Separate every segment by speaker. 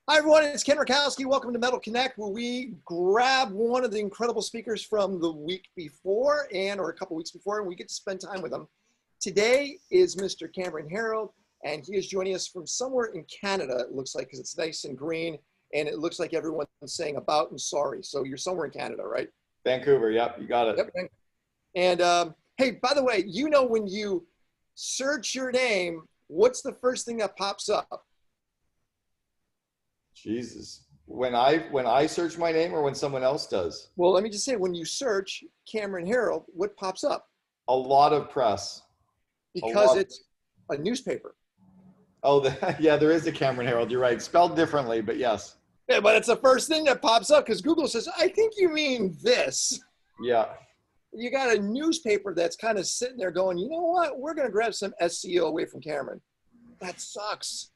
Speaker 1: Hi, everyone. It's Ken Rakowski. Welcome to Metal Connect, where we grab one of the incredible speakers from the week before or a couple weeks before, and we get to spend time with them. Today is Mr. Cameron Herold, and he is joining us from somewhere in Canada, it looks like, because it's nice and green, and it looks like everyone's saying about and sorry. So you're somewhere in Canada, right?
Speaker 2: Vancouver, yep, you got it.
Speaker 1: Yep. And hey, by the way, you know when you search your name, what's the first thing that pops up?
Speaker 2: Jesus. When I search my name or when someone else does?
Speaker 1: Well, let me just say, when you search Cameron Herold, what pops up?
Speaker 2: A lot of press.
Speaker 1: Because it's a newspaper.
Speaker 2: Oh, yeah, there is a Cameron Herold. You're right. Spelled differently, but yes.
Speaker 1: Yeah, but it's the first thing that pops up because Google says, I think you mean this.
Speaker 2: Yeah.
Speaker 1: You got a newspaper that's kind of sitting there going, you know what? We're going to grab some SEO away from Cameron. That sucks.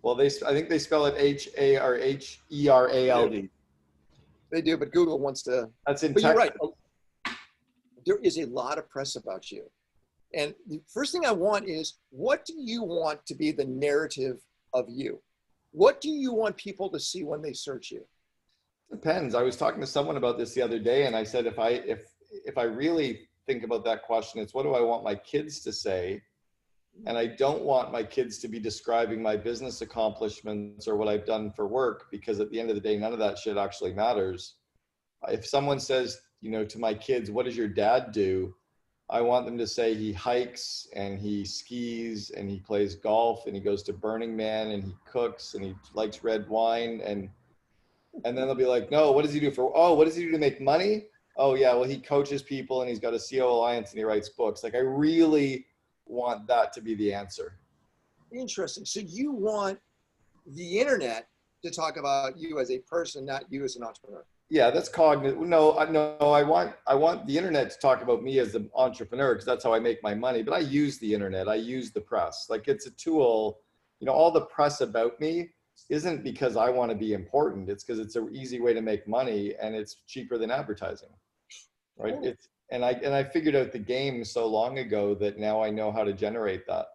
Speaker 2: Well, I think they spell it H-A-R-H-E-R-A-L-D.
Speaker 1: They do, but Google wants to.
Speaker 2: That's in
Speaker 1: But you're right.
Speaker 2: Texas.
Speaker 1: There is a lot of press about you. And the first thing I want is, what do you want to be the narrative of you? What do you want people to see when they search you?
Speaker 2: Depends. I was talking to someone about this the other day, and I said, if I really think about that question, it's what do I want my kids to say? And I don't want my kids to be describing my business accomplishments or what I've done for work, because at the end of the day, none of that shit actually matters. If someone says, to my kids, what does your dad do? I want them to say he hikes and he skis and he plays golf and he goes to Burning Man and he cooks and he likes red wine. And then they'll be like, no, what does he do what does he do to make money? Oh yeah, well, he coaches people and he's got a CO Alliance and he writes books. Like, I really want that to be the answer.
Speaker 1: Interesting. So you want the internet to talk about you as a person, not you as an entrepreneur.
Speaker 2: Yeah, that's cognitive. No, I want the internet to talk about me as an entrepreneur, because that's how I make my money. But I use the internet. I use the press. Like, it's a tool. All the press about me isn't because I want to be important. It's because it's an easy way to make money, and it's cheaper than advertising, right?
Speaker 1: Oh.
Speaker 2: And I figured out the game so long ago that now I know how to generate that.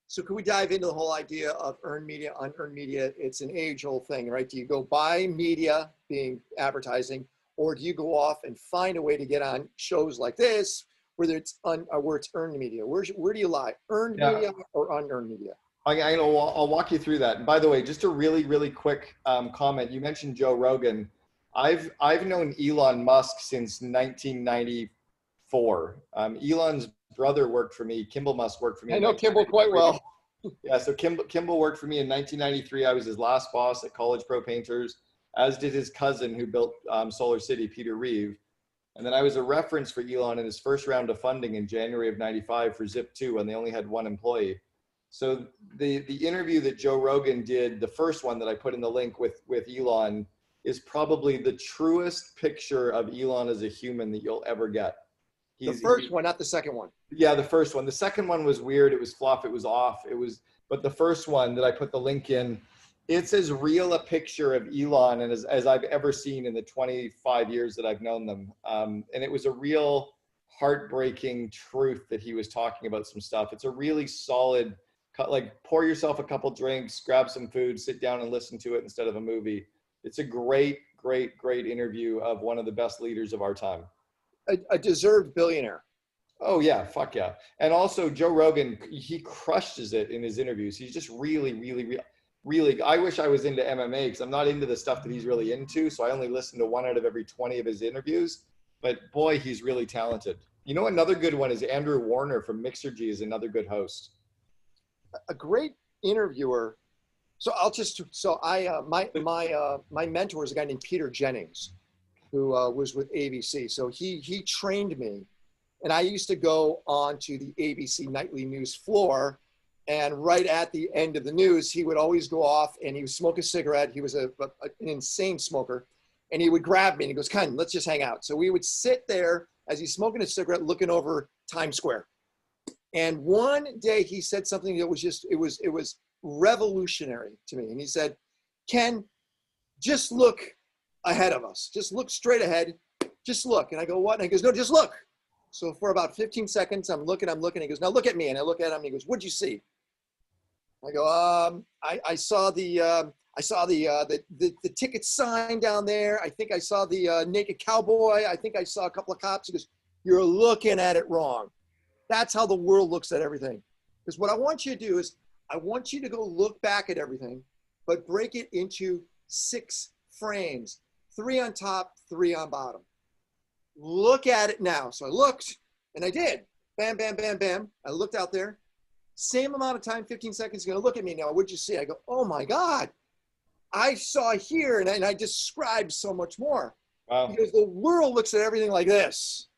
Speaker 1: So can we dive into the whole idea of earned media, unearned media? It's an age-old thing, right? Do you go buy media, being advertising, or do you go off and find a way to get on shows like this, whether it's where it's earned media? Where do you lie? Earned media or unearned media?
Speaker 2: I'll walk you through that. And by the way, just a really, really quick comment. You mentioned Joe Rogan. I've known Elon Musk since 1994. Elon's brother worked for me. Kimball Musk worked for me.
Speaker 1: I know Kimball quite well.
Speaker 2: Yeah, so Kimball worked for me in 1993. I was his last boss at College Pro Painters, as did his cousin who built Solar City, Peter Reeve. And then I was a reference for Elon in his first round of funding in January of 95 for Zip2, when they only had one employee. So the interview that Joe Rogan did, the first one that I put in the link with Elon, is probably the truest picture of Elon as a human that you'll ever get.
Speaker 1: The first one, not the second one.
Speaker 2: Yeah, the first one. The second one was weird. It was fluff. It was off. But the first one that I put the link in, it's as real a picture of Elon and as I've ever seen in the 25 years that I've known them. And it was a real heartbreaking truth that he was talking about some stuff. It's a really solid, like, pour yourself a couple drinks, grab some food, sit down and listen to it instead of a movie. It's a great, great, great interview of one of the best leaders of our time.
Speaker 1: A deserved billionaire.
Speaker 2: Oh yeah, fuck yeah. And also Joe Rogan, he crushes it in his interviews. He's just really, really, really, I wish I was into MMA, because I'm not into the stuff that he's really into. So I only listen to 1 out of every 20 of his interviews, but boy, he's really talented. Another good one is Andrew Warner from Mixergy is another good host.
Speaker 1: A great interviewer. So my mentor is a guy named Peter Jennings, who was with ABC. So he trained me, and I used to go on to the ABC nightly news floor, and right at the end of the news, he would always go off and he would smoke a cigarette. He was an insane smoker, and he would grab me and he goes, Ken, let's just hang out. So we would sit there as he's smoking a cigarette, looking over Times Square. And one day he said something that was it was revolutionary to me. And he said, Ken, just look ahead of us. Just look straight ahead. Just look. And I go, what? And he goes, no, just look. So for about 15 seconds, I'm looking. He goes, now look at me. And I look at him and he goes, what'd you see? I go, I saw the I saw the ticket sign down there. I think I saw the naked cowboy. I think I saw a couple of cops. He goes, you're looking at it wrong. That's how the world looks at everything. Because what I want you to do is I want you to go look back at everything, but break it into 6 frames, 3 on top, 3 on bottom. Look at it now. So I looked and I did. Bam, bam, bam, bam. I looked out there. Same amount of time, 15 seconds. You're going to look at me now. What'd you see? I go, oh my God. I saw here and I described so much more.
Speaker 2: Wow.
Speaker 1: Because the world looks at everything like this.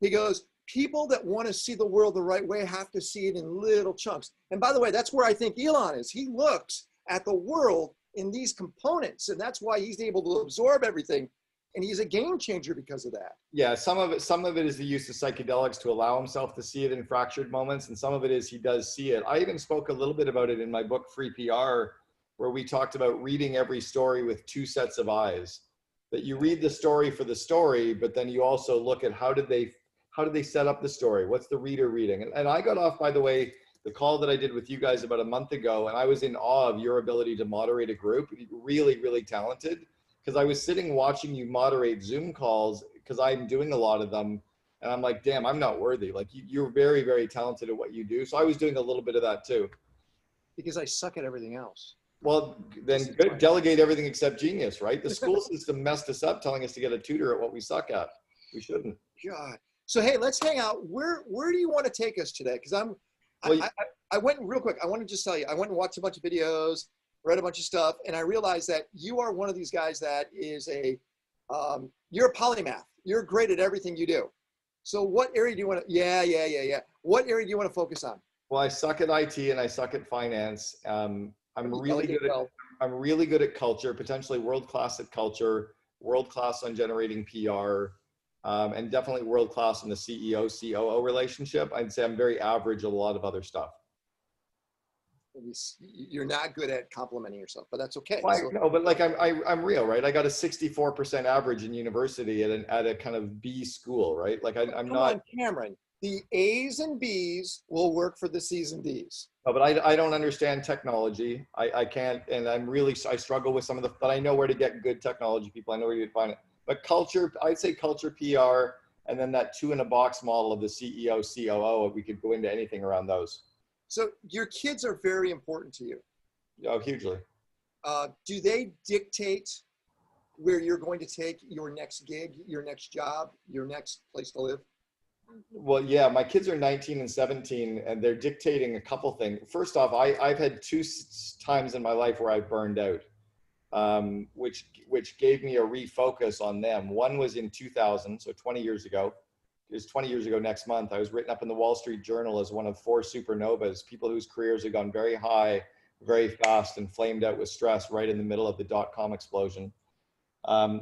Speaker 1: He goes, people that want to see the world the right way have to see it in little chunks. And by the way, that's where I think Elon is. He looks at the world in these components, and that's why he's able to absorb everything. And he's a game changer because of that.
Speaker 2: Yeah, some of it is the use of psychedelics to allow himself to see it in fractured moments, and some of it is he does see it. I even spoke a little bit about it in my book, Free PR, where we talked about reading every story with 2 sets of eyes. That you read the story for the story, but then you also look at how did they set up the story? What's the reader reading? And I got off, by the way, the call that I did with you guys about a month ago, and I was in awe of your ability to moderate a group. Really, really talented. Because I was sitting watching you moderate Zoom calls because I'm doing a lot of them. And I'm like, damn, I'm not worthy. Like you're very, very talented at what you do. So I was doing a little bit of that too.
Speaker 1: Because I suck at everything else.
Speaker 2: Well, then delegate everything except genius, right? The school system messed us up telling us to get a tutor at what we suck at. We shouldn't.
Speaker 1: God. So, hey, let's hang out. Where do you want to take us today? Because I went real quick. I want to just tell you, I went and watched a bunch of videos, read a bunch of stuff, and I realized that you are one of these guys that is you're a polymath. You're great at everything you do. So what area do you want to, yeah. What area do you want to focus on?
Speaker 2: Well, I suck at IT and I suck at finance. I'm really good at culture, potentially world-class at culture, world-class on generating PR, and definitely world-class in the CEO, COO relationship. I'd say I'm very average at a lot of other stuff.
Speaker 1: You're not good at complimenting yourself, but that's okay.
Speaker 2: Well, no, but like I'm real, right? I got a 64% average in university at a kind of B school, right? Like I'm
Speaker 1: Come
Speaker 2: not.
Speaker 1: on, Cameron. The A's and B's will work for the C's and D's.
Speaker 2: No, but I don't understand technology. I can't, and I struggle with some of but I know where to get good technology people. I know where you find it. But culture, I'd say culture, PR, and then that 2-in-a-box model of the CEO, COO. We could go into anything around those.
Speaker 1: So your kids are very important to you.
Speaker 2: Oh, hugely.
Speaker 1: Do they dictate where you're going to take your next gig, your next job, your next place to live?
Speaker 2: Well, yeah, my kids are 19 and 17, and they're dictating a couple things. First off, I've had 2 times in my life where I burned out, which gave me a refocus on them. One was in 2000, so 20 years ago. It was 20 years ago next month. I was written up in the Wall Street Journal as one of 4 supernovas, people whose careers had gone very high, very fast, and flamed out with stress right in the middle of the dot-com explosion.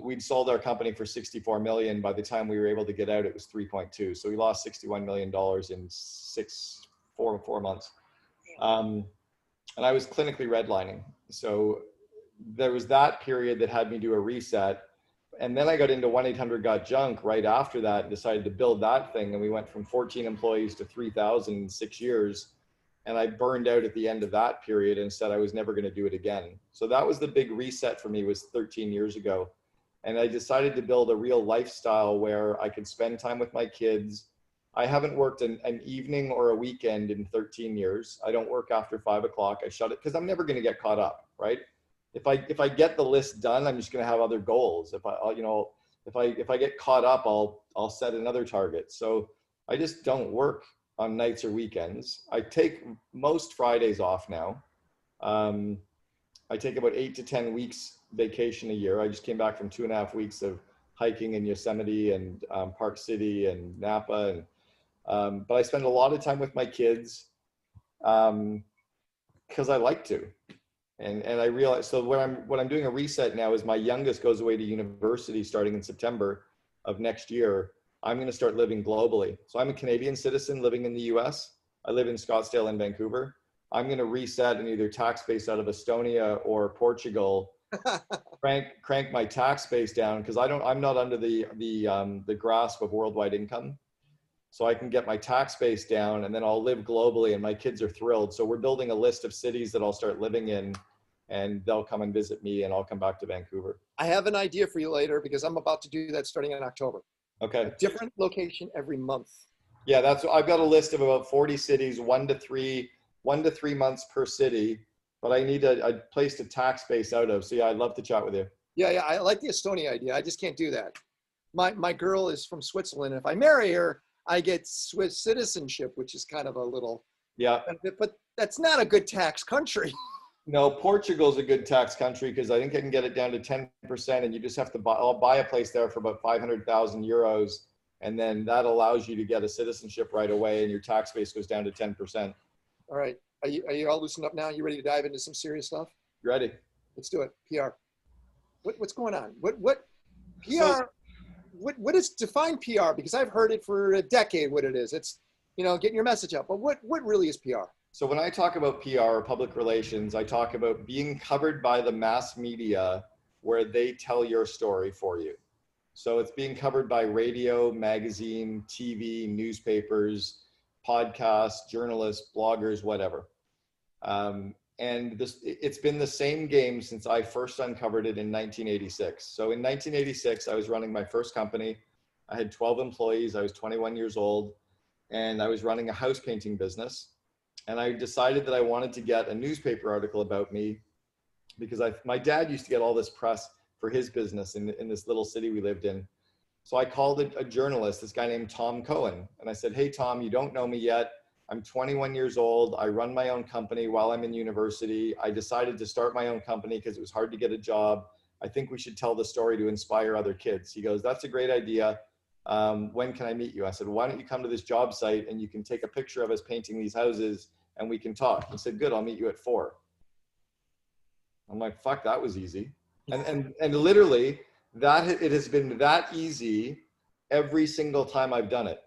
Speaker 2: We'd sold our company for 64 million. By the time we were able to get out, it was 3.2. So we lost $61 million in 4 months. And I was clinically redlining. So there was that period that had me do a reset. And then I got into 1-800-GOT-JUNK right after that and decided to build that thing. And we went from 14 employees to 3,000 in 6 years. And I burned out at the end of that period and said I was never going to do it again. So that was the big reset for me, was 13 years ago. And I decided to build a real lifestyle where I could spend time with my kids. I haven't worked an evening or a weekend in 13 years. I don't work after 5 o'clock. I shut it because I'm never going to get caught up, right? If I get the list done, I'm just going to have other goals. If I get caught up, I'll set another target. So I just don't work on nights or weekends. I take most Fridays off now. I take about 8 to 10 weeks vacation a year. I just came back from 2.5 weeks of hiking in Yosemite and Park City and Napa. But I spend a lot of time with my kids because I like to. And I realize, so what I'm doing a reset now is my youngest goes away to university starting in September of next year. I'm going to start living globally. So I'm a Canadian citizen living in the US. I live in Scottsdale and Vancouver. I'm going to reset and either tax base out of Estonia or Portugal, crank my tax base down because I'm not under the grasp of worldwide income. So I can get my tax base down and then I'll live globally and my kids are thrilled. So we're building a list of cities that I'll start living in. and they'll come and visit me and I'll come back to Vancouver.
Speaker 1: I have an idea for you later because I'm about to do that starting in October.
Speaker 2: Okay.
Speaker 1: A different location every month.
Speaker 2: Yeah, I've got a list of about 40 cities, 1 to 3 months per city, but I need a place to tax base out of. So yeah, I'd love to chat with you.
Speaker 1: Yeah, I like the Estonia idea. I just can't do that. My girl is from Switzerland. If I marry her, I get Swiss citizenship, which is kind of a little,
Speaker 2: Yeah.
Speaker 1: but that's not a good tax country.
Speaker 2: No, Portugal's a good tax country because I think I can get it down to 10%, and you just have to I'll buy a place there for about 500,000 euros. And then that allows you to get a citizenship right away and your tax base goes down to 10%.
Speaker 1: All right. Are you all loosened up now? You ready to dive into some serious stuff?
Speaker 2: Ready.
Speaker 1: Let's do it. PR. What's going on? What PR, what is define PR? Because I've heard it for a decade what it is. It's, getting your message out. But what really is PR?
Speaker 2: So when I talk about PR or public relations, I talk about being covered by the mass media where they tell your story for you. So it's being covered by radio, magazine, TV, newspapers, podcasts, journalists, bloggers, whatever. And it's been the same game since I first uncovered it in 1986. So in 1986, I was running my first company. I had 12 employees. I was 21 years old, and I was running a house painting business. And I decided that I wanted to get a newspaper article about me because my dad used to get all this press for his business in this little city we lived in. So I called a journalist, this guy named Tom Cohen. And I said, hey, Tom, you don't know me yet. I'm 21 years old. I run my own company while I'm in university. I decided to start my own company because it was hard to get a job. I think we should tell the story to inspire other kids. He goes, that's a great idea. When can I meet you? I said, why don't you come to this job site and you can take a picture of us painting these houses and we can talk. He said, good, I'll meet you at 4. I'm like, fuck, that was easy. And literally it has been that easy every single time I've done it.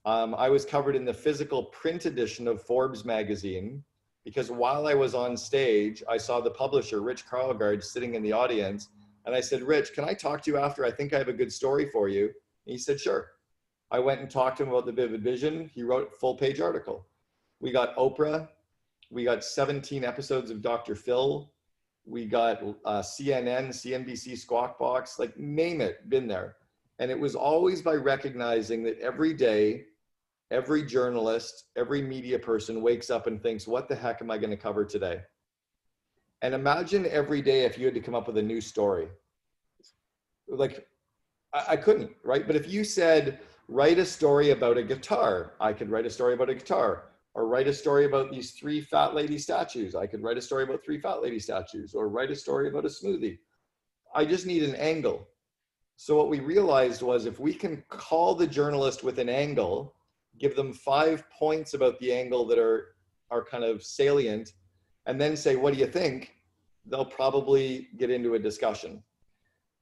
Speaker 2: I was covered in the physical print edition of Forbes magazine because while I was on stage, I saw the publisher, Rich Carlgard, sitting in the audience. And I said, Rich, can I talk to you after? I think I have a good story for you. And he said, sure. I went and talked to him about the vivid vision. He wrote a full page article. We got Oprah. We got 17 episodes of Dr. Phil. We got CNN, CNBC, Squawk Box, like name it, been there. And it was always by recognizing that every day, every journalist, every media person wakes up and thinks, what the heck am I going to cover today? And imagine every day if you had to come up with a new story. Like, I couldn't, right? But if you said, write a story about a guitar, I could write a story about a guitar. Or write a story about these 3 fat lady statues. I could write a story about 3 fat lady statues, or write a story about a smoothie. I just need an angle. So what we realized was if we can call the journalist with an angle, give them 5 points about the angle that are kind of salient, and then say, what do you think? They'll probably get into a discussion.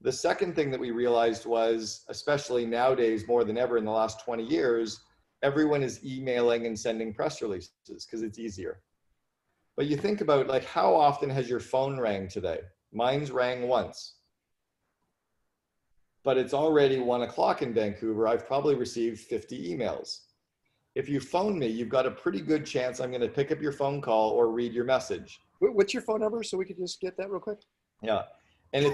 Speaker 2: The second thing that we realized was, especially nowadays, more than ever in the last 20 years, everyone is emailing and sending press releases because it's easier. But you think about, like, how often has your phone rang today? Mine's rang once. But it's already 1 o'clock in Vancouver. I've probably received 50 emails. If you phone me, you've got a pretty good chance I'm going to pick up your phone call or read your message.
Speaker 1: What's your phone number so we could just get that real quick?
Speaker 2: Yeah. And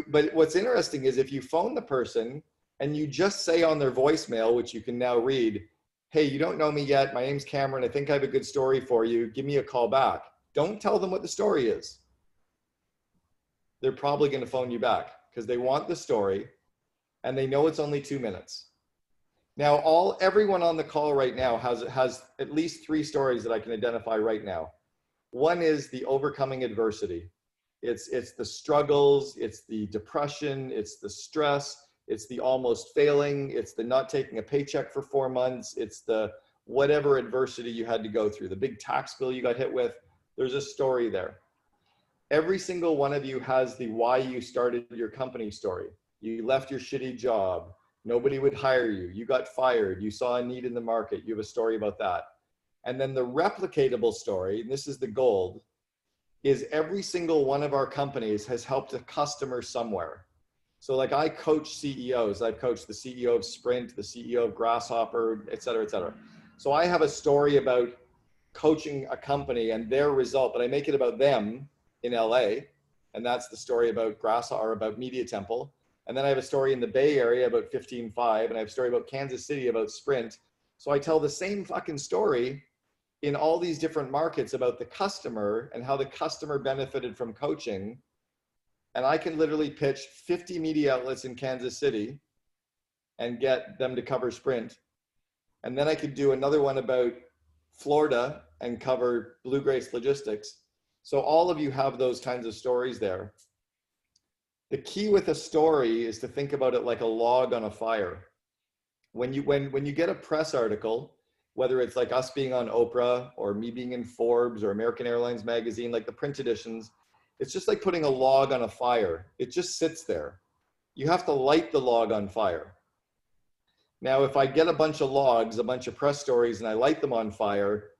Speaker 2: but what's interesting is if you phone the person and you just say on their voicemail, which you can now read, hey, you don't know me yet. My name's Cameron. I think I have a good story for you. Give me a call back. Don't tell them what the story is. They're probably going to phone you back because they want the story and they know it's only 2 minutes. Now, everyone on the call right now has at least 3 stories that I can identify right now. One is the overcoming adversity. It's the struggles, it's the depression, it's the stress, it's the almost failing, it's the not taking a paycheck for 4 months, it's the whatever adversity you had to go through, the big tax bill you got hit with. There's a story there. Every single one of you has the why you started your company story. You left your shitty job. Nobody would hire you. You got fired. You saw a need in the market. You have a story about that. And then the replicatable story, and this is the gold, is every single one of our companies has helped a customer somewhere. So like I coach CEOs. I've coached the CEO of Sprint, the CEO of Grasshopper, et cetera, et cetera. So I have a story about coaching a company and their result, but I make it about them in LA. And that's the story about or about Media Temple. And then I have a story in the Bay Area about 15.5, and I have a story about Kansas City about Sprint. So I tell the same fucking story in all these different markets about the customer and how the customer benefited from coaching. And I can literally pitch 50 media outlets in Kansas City and get them to cover Sprint. And then I could do another one about Florida and cover Blue Grace Logistics. So all of you have those kinds of stories there. The key with a story is to think about it like a log on a fire. When you get a press article, whether it's like us being on Oprah or me being in Forbes or American Airlines magazine, like the print editions, it's just like putting a log on a fire. It just sits there. You have to light the log on fire. Now, if I get a bunch of logs, a bunch of press stories, and I light them on fire,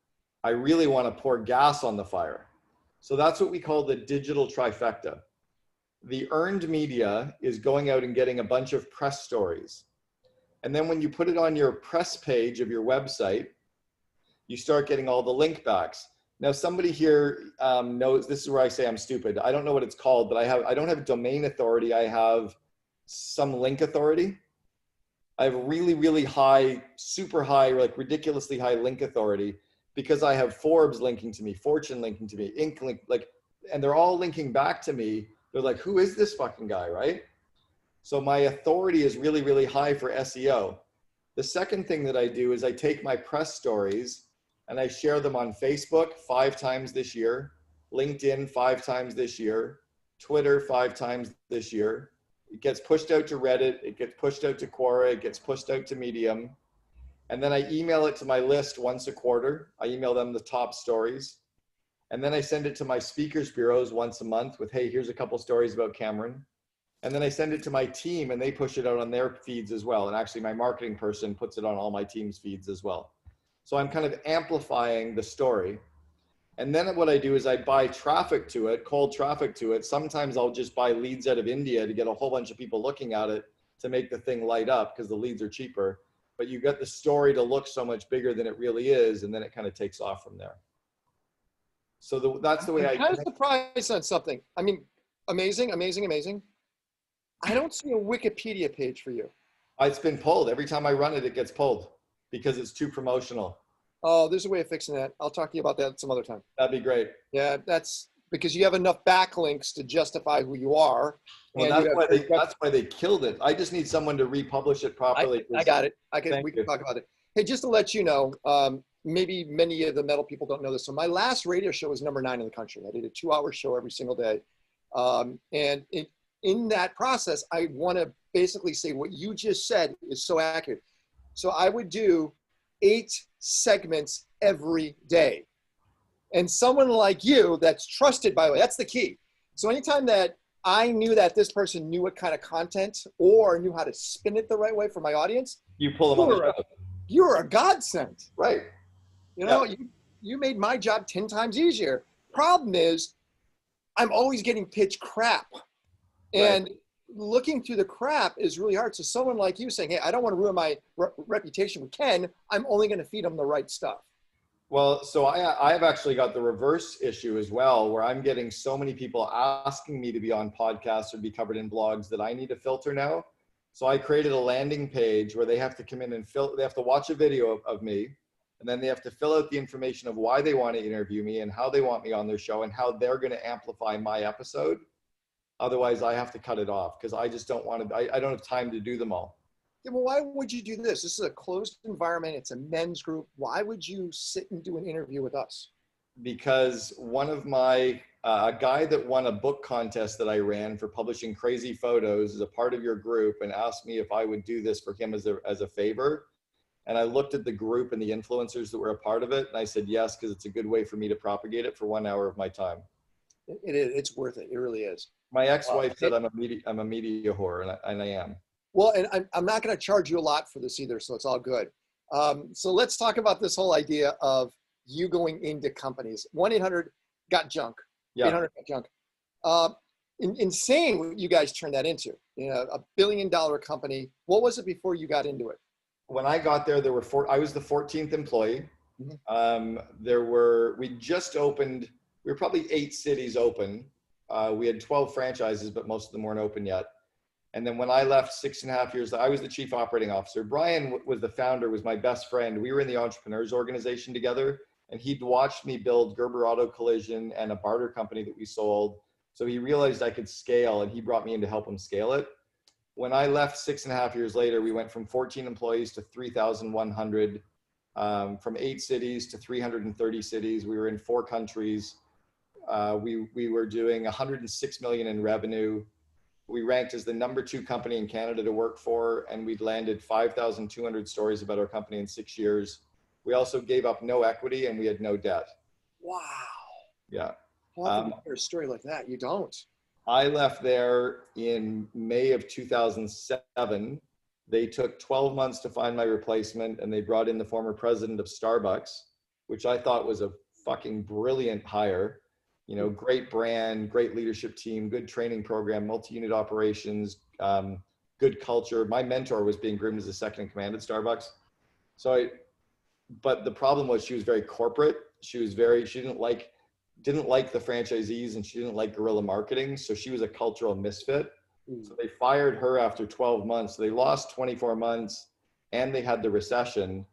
Speaker 2: I really want to pour gas on the fire. So that's what we call the digital trifecta. The earned media is going out and getting a bunch of press stories. And then when you put it on your press page of your website, you start getting all the link backs. Now, somebody here knows, this is where I say I'm stupid. I don't know what it's called, but I don't have domain authority. I have some link authority. I have really, really high, super high, like ridiculously high link authority because I have Forbes linking to me, Fortune linking to me, Inc. link, like, and they're all linking back to me. They're like, who is this fucking guy, right? So my authority is really, really high for SEO. The second thing that I do is I take my press stories and I share them on Facebook 5 times this year, LinkedIn 5 times this year, Twitter 5 times this year. It gets pushed out to Reddit, it gets pushed out to Quora, it gets pushed out to Medium. And then I email it to my list once a quarter. I email them the top stories. And then I send it to my speakers bureaus once a month with, hey, here's a couple stories about Cameron. And then I send it to my team and they push it out on their feeds as well. And actually my marketing person puts it on all my team's feeds as well. So I'm kind of amplifying the story. And then what I do is I buy traffic to it, cold traffic to it. Sometimes I'll just buy leads out of India to get a whole bunch of people looking at it to make the thing light up because the leads are cheaper. But you get the story to look so much bigger than it really is. And then it kind of takes off from there. So that's the way
Speaker 1: I'm kind of surprised on something. I mean, amazing, amazing, amazing. I don't see a Wikipedia page for you.
Speaker 2: It's been pulled. Every time I run it, it gets pulled because it's too promotional.
Speaker 1: Oh, there's a way of fixing that. I'll talk to you about that some other time.
Speaker 2: That'd be great.
Speaker 1: Yeah, that's because you have enough backlinks to justify who you are.
Speaker 2: Well, that's why they killed it. I just need someone to republish it properly.
Speaker 1: I got it. We can talk about it. Hey, just to let you know, maybe many of the metal people don't know this. So my last radio show was number 9 in the country. I did a 2-hour show every single day. And in that process, I want to basically say what you just said is so accurate. So I would do 8 segments every day. And someone like you that's trusted, by the way, that's the key. So anytime that I knew that this person knew what kind of content or knew how to spin it the right way for my audience,
Speaker 2: you pull them on the show.
Speaker 1: You're a godsend.
Speaker 2: Right.
Speaker 1: You know, you made my job 10 times easier. Problem is, I'm always getting pitched crap. And looking through the crap is really hard. So someone like you saying, hey, I don't want to ruin my reputation with Ken. I'm only going to feed them the right stuff.
Speaker 2: Well, so I've actually got the reverse issue as well, where I'm getting so many people asking me to be on podcasts or be covered in blogs that I need to filter now. So I created a landing page where they have to come in and they have to watch a video of me, and then they have to fill out the information of why they want to interview me and how they want me on their show and how they're going to amplify my episode. Otherwise, I have to cut it off because I just don't want to, I don't have time to do them all.
Speaker 1: Yeah, well, why would you do this? This is a closed environment. It's a men's group. Why would you sit and do an interview with us?
Speaker 2: Because one of my, a guy that won a book contest that I ran for publishing crazy photos is a part of your group and asked me if I would do this for him as a favor. And I looked at the group and the influencers that were a part of it. And I said, yes, because it's a good way for me to propagate it for 1 hour of my time.
Speaker 1: It is. It's worth it. It really is.
Speaker 2: My ex-wife said I'm a media whore, and I am.
Speaker 1: Well, and I'm not going to charge you a lot for this either, so it's all good. So let's talk about this whole idea of you going into companies. 1-800-GOT-JUNK.
Speaker 2: Yeah.
Speaker 1: 800-GOT-JUNK. Insane what you guys turned that into. You know, $1 billion company. What was it before you got into it?
Speaker 2: When I got there, I was the 14th employee. We just opened, we were probably 8 cities open. We had 12 franchises, but most of them weren't open yet. And then when I left 6.5 years, I was the chief operating officer. Brian was the founder, was my best friend. We were in the entrepreneurs organization together, and he'd watched me build Gerber Auto Collision and a barter company that we sold. So he realized I could scale, and he brought me in to help him scale it. When I left 6.5 years later, we went from 14 employees to 3,100, from 8 cities to 330 cities. We were in 4 countries. We were doing 106 million in revenue. We ranked as the #2 company in Canada to work for, and we'd landed 5,200 stories about our company in 6 years. We also gave up no equity, and we had no debt.
Speaker 1: Wow.
Speaker 2: Yeah.
Speaker 1: Well, I hear a story like that. You don't.
Speaker 2: I left there in May of 2007. They took 12 months to find my replacement, and they brought in the former president of Starbucks, which I thought was a fucking brilliant hire. You know, great brand, great leadership team, good training program, multi-unit operations, good culture. My mentor was being groomed as a second in command at Starbucks. But the problem was she was very corporate. She didn't like the franchisees, and she didn't like guerrilla marketing. So she was a cultural misfit. So they fired her after 12 months. So they lost 24 months, and they had the recession.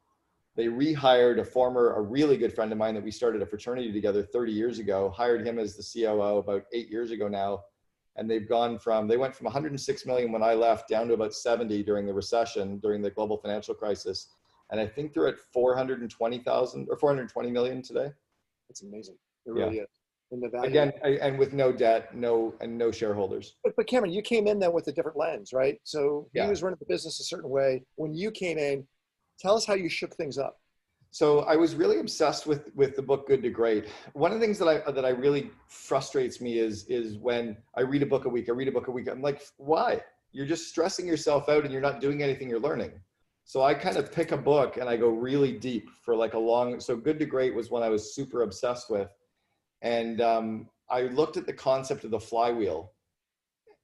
Speaker 2: They rehired a really good friend of mine that we started a fraternity together 30 years ago, hired him as the COO about 8 years ago now. And they went from 106 million when I left down to about 70 during the recession, during the global financial crisis. And I think they're at 420,000 or 420 million today.
Speaker 1: That's amazing. It really is. And the value.
Speaker 2: Again, and with no debt, no shareholders.
Speaker 1: But Cameron, you came in then with a different lens, right? So he was running the business a certain way. When you came in, tell us how you shook things up.
Speaker 2: So I was really obsessed with the book Good to Great. One of the things that I really frustrates me is when I read a book a week. I'm like, why? You're just stressing yourself out, and you're not doing anything you're learning. So I kind of pick a book and I go really deep for like so Good to Great was one I was super obsessed with. And I looked at the concept of the flywheel,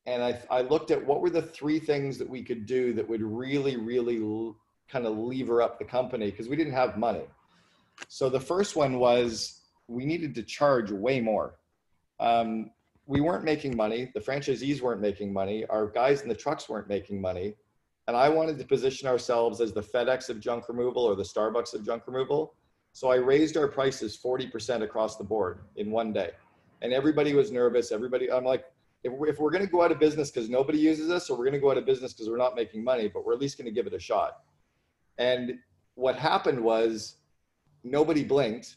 Speaker 2: and I looked at what were the 3 things that we could do that would really, really kind of lever up the company, because we didn't have money. So the first one was we needed to charge way more. We weren't making money. The franchisees weren't making money. Our guys in the trucks weren't making money. And I wanted to position ourselves as the FedEx of junk removal or the Starbucks of junk removal. So I raised our prices 40% across the board in one day. And everybody was nervous. I'm like, if we're going to go out of business because nobody uses us, or we're going to go out of business because we're not making money, but we're at least going to give it a shot. And what happened was nobody blinked,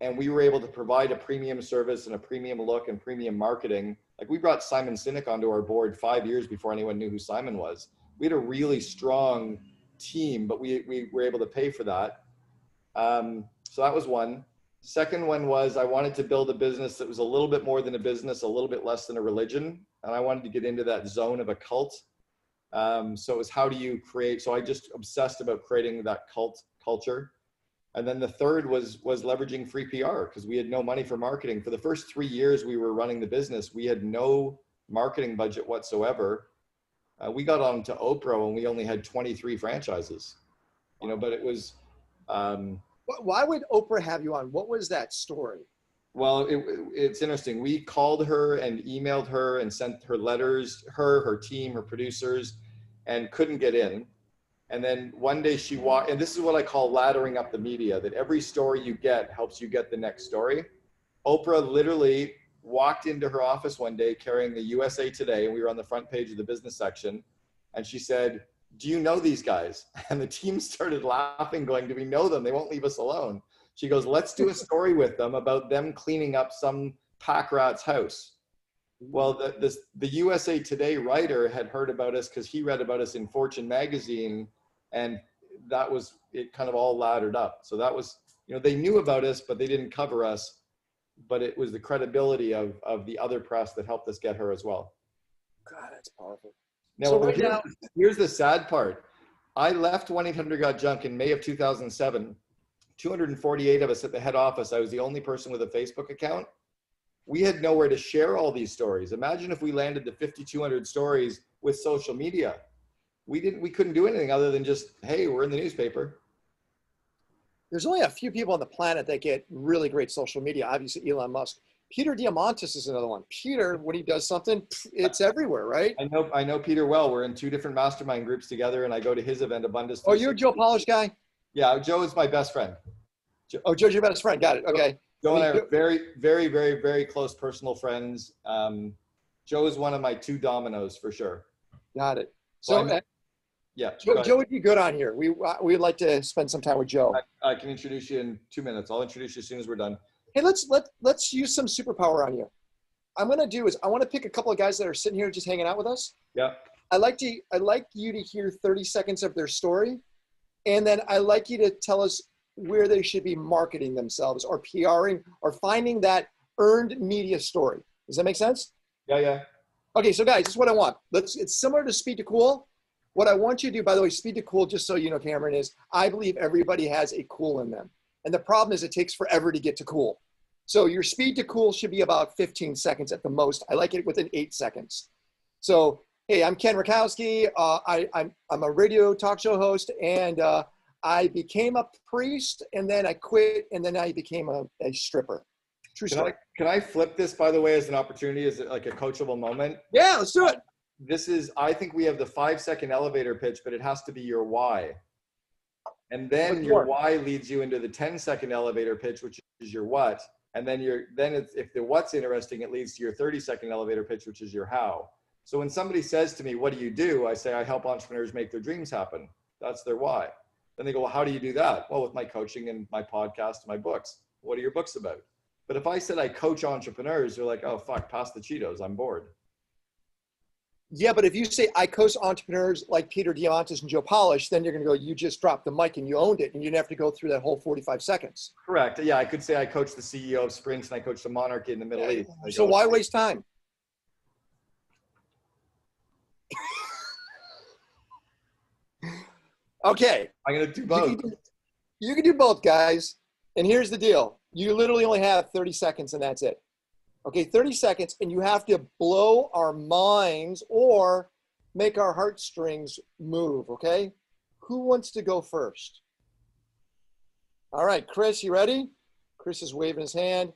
Speaker 2: and we were able to provide a premium service and a premium look and premium marketing. Like, we brought Simon Sinek onto our board 5 years before anyone knew who Simon was. We had a really strong team, but we were able to pay for that. So that was one. Second one was I wanted to build a business that was a little bit more than a business, a little bit less than a religion. And I wanted to get into that zone of a cult. So it was, how do you create? So I just obsessed about creating that cult culture. And then the third was leveraging free PR, because we had no money for marketing. For the first 3 years we were running the business, we had no marketing budget whatsoever. We got on to Oprah when we only had 23 franchises, but it was.
Speaker 1: Why would Oprah have you on? What was that story?
Speaker 2: Well, it's interesting. We called her and emailed her and sent her letters, her team, her producers, and couldn't get in. And then one day she walked, and this is what I call laddering up the media, that every story you get helps you get the next story. Oprah literally walked into her office one day carrying the USA Today, and we were on the front page of the business section. And she said, "Do you know these guys?" And the team started laughing, going, "Do we know them? They won't leave us alone." She goes, "Let's do a story with them about them cleaning up some pack rat's house." Well, the USA Today writer had heard about us because he read about us in Fortune magazine, and that was, it kind of all laddered up. So that was, they knew about us, but they didn't cover us. But it was the credibility of the other press that helped us get her as well.
Speaker 1: God, that's powerful.
Speaker 2: Now, so here's the sad part. I left 1-800-GOT-JUNK in May of 2007. 248 of us at the head office. I was the only person with a Facebook account. We had nowhere to share all these stories. Imagine if we landed to 5,200 stories with social media. We couldn't do anything other than just, hey, we're in the newspaper.
Speaker 1: There's only a few people on the planet that get really great social media. Obviously, Elon Musk. Peter Diamandis is another one. Peter, when he does something, it's everywhere, right?
Speaker 2: I know Peter well. We're in 2 different mastermind groups together, and I go to his event, Abundance.
Speaker 1: Oh, you're a Joe Polish guy?
Speaker 2: Yeah, Joe is my best friend.
Speaker 1: Oh, Joe's your best friend. Got it. Okay.
Speaker 2: Joe and I are very, very, very, very close personal friends. Joe is one of my 2 dominoes for sure.
Speaker 1: Got it. So,
Speaker 2: yeah,
Speaker 1: Joe would be good on here. We'd like to spend some time with Joe.
Speaker 2: I can introduce you in 2 minutes. I'll introduce you as soon as we're done.
Speaker 1: Hey, let's use some superpower on you. I want to pick a couple of guys that are sitting here just hanging out with us.
Speaker 2: Yeah.
Speaker 1: I'd like you to hear 30 seconds of their story, and then I'd like you to tell us where they should be marketing themselves or PRing or finding that earned media story. Does that make sense?
Speaker 2: Yeah.
Speaker 1: Okay, so guys, this is what I want. It's similar to Speed to Cool. What I want you to do, by the way, Speed to Cool, just so you know, Cameron, is I believe everybody has a cool in them. And the problem is it takes forever to get to cool. So your Speed to Cool should be about 15 seconds at the most. I like it within 8 seconds. So, hey, I'm Ken Rakowski. I'm a radio talk show host, and I became a priest, and then I quit, and then I became a stripper. True story.
Speaker 2: Can I flip this, by the way, as an opportunity, as like a coachable moment?
Speaker 1: Yeah, let's do it.
Speaker 2: I think we have the 5-second elevator pitch, but it has to be your why. And then your why leads you into the 10-second elevator pitch, which is your what. And then if the what's interesting, it leads to your 30-second elevator pitch, which is your how. So when somebody says to me, what do? I say, I help entrepreneurs make their dreams happen. That's their why. Then they go, well, how do you do that? Well, with my coaching and my podcast, and my books. What are your books about? But if I said I coach entrepreneurs, they're like, oh, fuck, pass the Cheetos. I'm bored.
Speaker 1: Yeah, but if you say I coach entrepreneurs like Peter Diamandis and Joe Polish, then you're going to go, you just dropped the mic and you owned it, and you didn't have to go through that whole 45 seconds.
Speaker 2: Correct. Yeah, I could say I coach the CEO of Sprint and I coach the monarchy in the Middle East.
Speaker 1: So why waste time? Okay.
Speaker 2: I'm going to do both.
Speaker 1: You can do both, guys. And here's the deal. You literally only have 30 seconds, and that's it. Okay, 30 seconds, and you have to blow our minds or make our heartstrings move, okay? Who wants to go first? All right, Chris, you ready? Chris is waving his hand.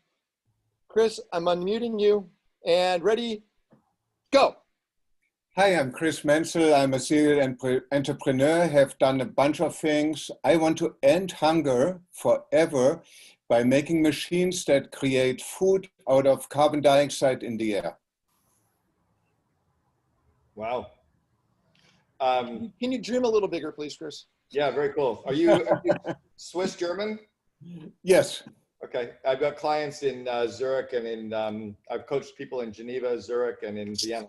Speaker 1: Chris, I'm unmuting you. And ready, go.
Speaker 3: Hi, I'm Chris Menzel. I'm a serial entrepreneur, have done a bunch of things. I want to end hunger forever by making machines that create food out of carbon dioxide in the air.
Speaker 2: Wow.
Speaker 1: Can you dream a little bigger, please, Chris?
Speaker 2: Yeah, very cool. Are you Swiss German?
Speaker 3: Yes.
Speaker 2: Okay. I've got clients in Zurich and I've coached people in Geneva, Zurich, and in Vienna.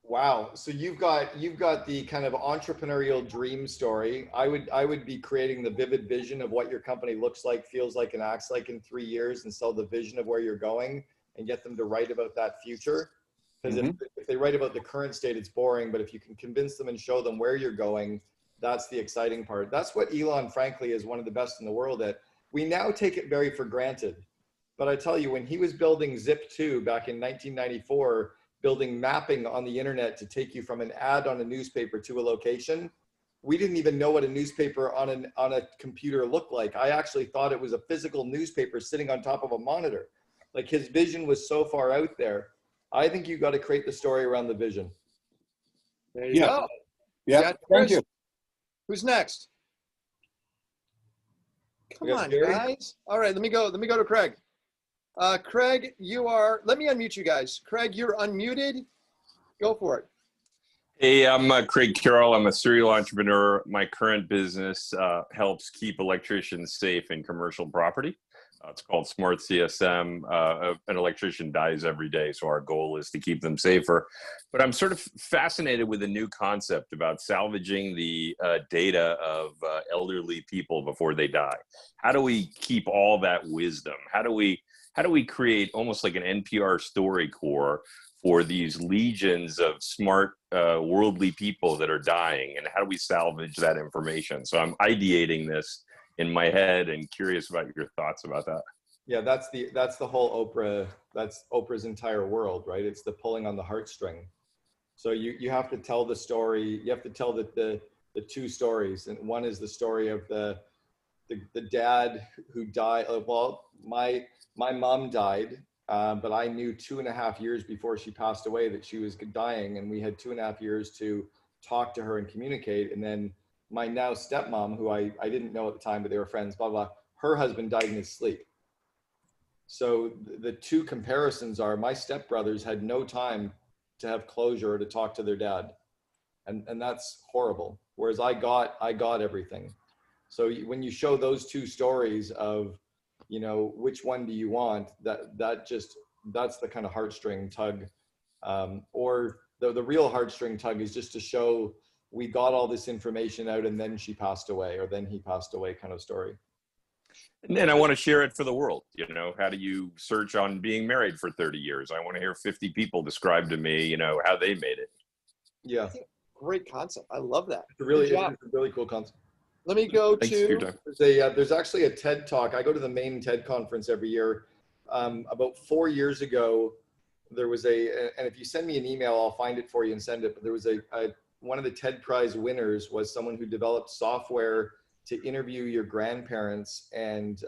Speaker 2: Wow. So you've got the kind of entrepreneurial dream story. I would be creating the vivid vision of what your company looks like, feels like, and acts like in 3 years, and sell the vision of where you're going and get them to write about that future. Because if they write about the current state, it's boring. But if you can convince them and show them where you're going, that's the exciting part. That's what Elon, frankly, is one of the best in the world at. We now take it very for granted. But I tell you, when he was building Zip2 back in 1994, building mapping on the internet to take you from an ad on a newspaper to a location, we didn't even know what a newspaper on a computer looked like. I actually thought it was a physical newspaper sitting on top of a monitor. Like, his vision was so far out there. I think you've got to create the story around the vision.
Speaker 1: There you go.
Speaker 3: Yeah, thank you.
Speaker 1: Who's next? Come on, guys. All right, let me go to Craig. Craig, let me unmute you guys. Craig, you're unmuted. Go for it.
Speaker 4: Hey, I'm Craig Carroll. I'm a serial entrepreneur. My current business helps keep electricians safe in commercial property. It's called Smart CSM. An electrician dies every day, so our goal is to keep them safer. But I'm sort of fascinated with a new concept about salvaging the data of elderly people before they die. How do we keep all that wisdom? How do we create almost like an NPR StoryCorps for these legions of smart, worldly people that are dying? And how do we salvage that information? So I'm ideating this in my head and curious about your thoughts about that.
Speaker 2: Yeah, that's the whole Oprah, that's Oprah's entire world, right? It's the pulling on the heartstring. So you have to tell the story. You have to tell the two stories. And one is the story of the dad who died. Well, my mom died, but I knew 2.5 years before she passed away that she was dying, and we had 2.5 years to talk to her and communicate. And then my now stepmom, who I didn't know at the time, but they were friends, blah, blah, her husband died in his sleep. So the two comparisons are my stepbrothers had no time to have closure or to talk to their dad. And that's horrible. Whereas I got everything. So when you show those two stories of, you know, which one do you want, that's the kind of heartstring tug. Or the real heartstring tug is just to show we got all this information out and then she passed away, or then he passed away kind of story.
Speaker 4: And I want to share it for the world. You know, how do you search on being married for 30 years? I want to hear 50 people describe to me, you know, how they made it.
Speaker 2: Yeah.
Speaker 1: Great concept. I love that.
Speaker 2: It's a really cool concept.
Speaker 1: Let me go
Speaker 4: Thanks for your
Speaker 1: to,
Speaker 4: time.
Speaker 2: There's actually a TED Talk. I go to the main TED conference every year. About 4 years ago, there was and if you send me an email, I'll find it for you and send it. But there was one of the TED Prize winners was someone who developed software to interview your grandparents, and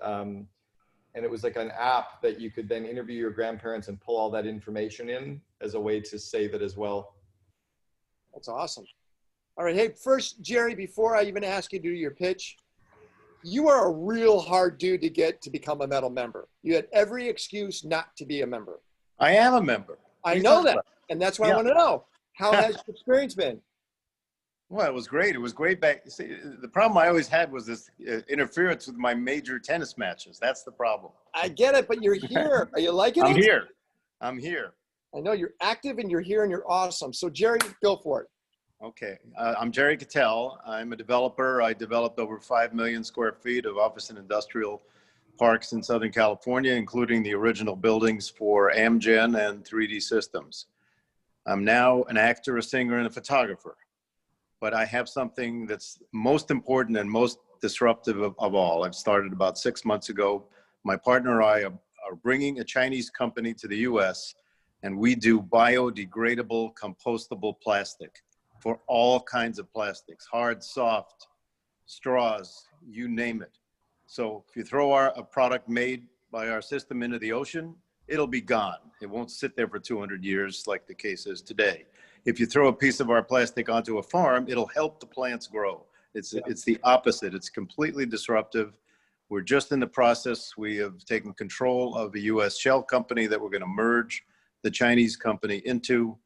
Speaker 2: it was like an app that you could then interview your grandparents and pull all that information in as a way to save it as well.
Speaker 1: that's awesome. All right. Hey, first, Jerry, before I even ask you to do your pitch, you are a real hard dude to get to become a metal member. You had every excuse not to be a member.
Speaker 5: I am a member.
Speaker 1: I know that. And that's why I want to know, how has your experience been?
Speaker 5: Well, it was great. It was great back. See, the problem I always had was this interference with my major tennis matches. That's the problem.
Speaker 1: I get it, but you're here. Are you liking it?
Speaker 5: I'm here. I'm here.
Speaker 1: I know you're active and you're here and you're awesome. So Jerry, go for it.
Speaker 5: Okay. I'm Jerry Cattell. I'm a developer. I developed over 5 million square feet of office and industrial parks in Southern California, including the original buildings for Amgen and 3D Systems. I'm now an actor, a singer, and a photographer. But I have something that's most important and most disruptive of all. I've started about 6 months ago. My partner and I are bringing a Chinese company to the US, and we do biodegradable, compostable plastic for all kinds of plastics, hard, soft, straws, you name it. So if you throw a product made by our system into the ocean, it'll be gone. It won't sit there for 200 years like the case is today. If you throw a piece of our plastic onto a farm, it'll help the plants grow. It's the opposite. It's completely disruptive. We're just in the process. We have taken control of a US shell company that we're going to merge the Chinese company into,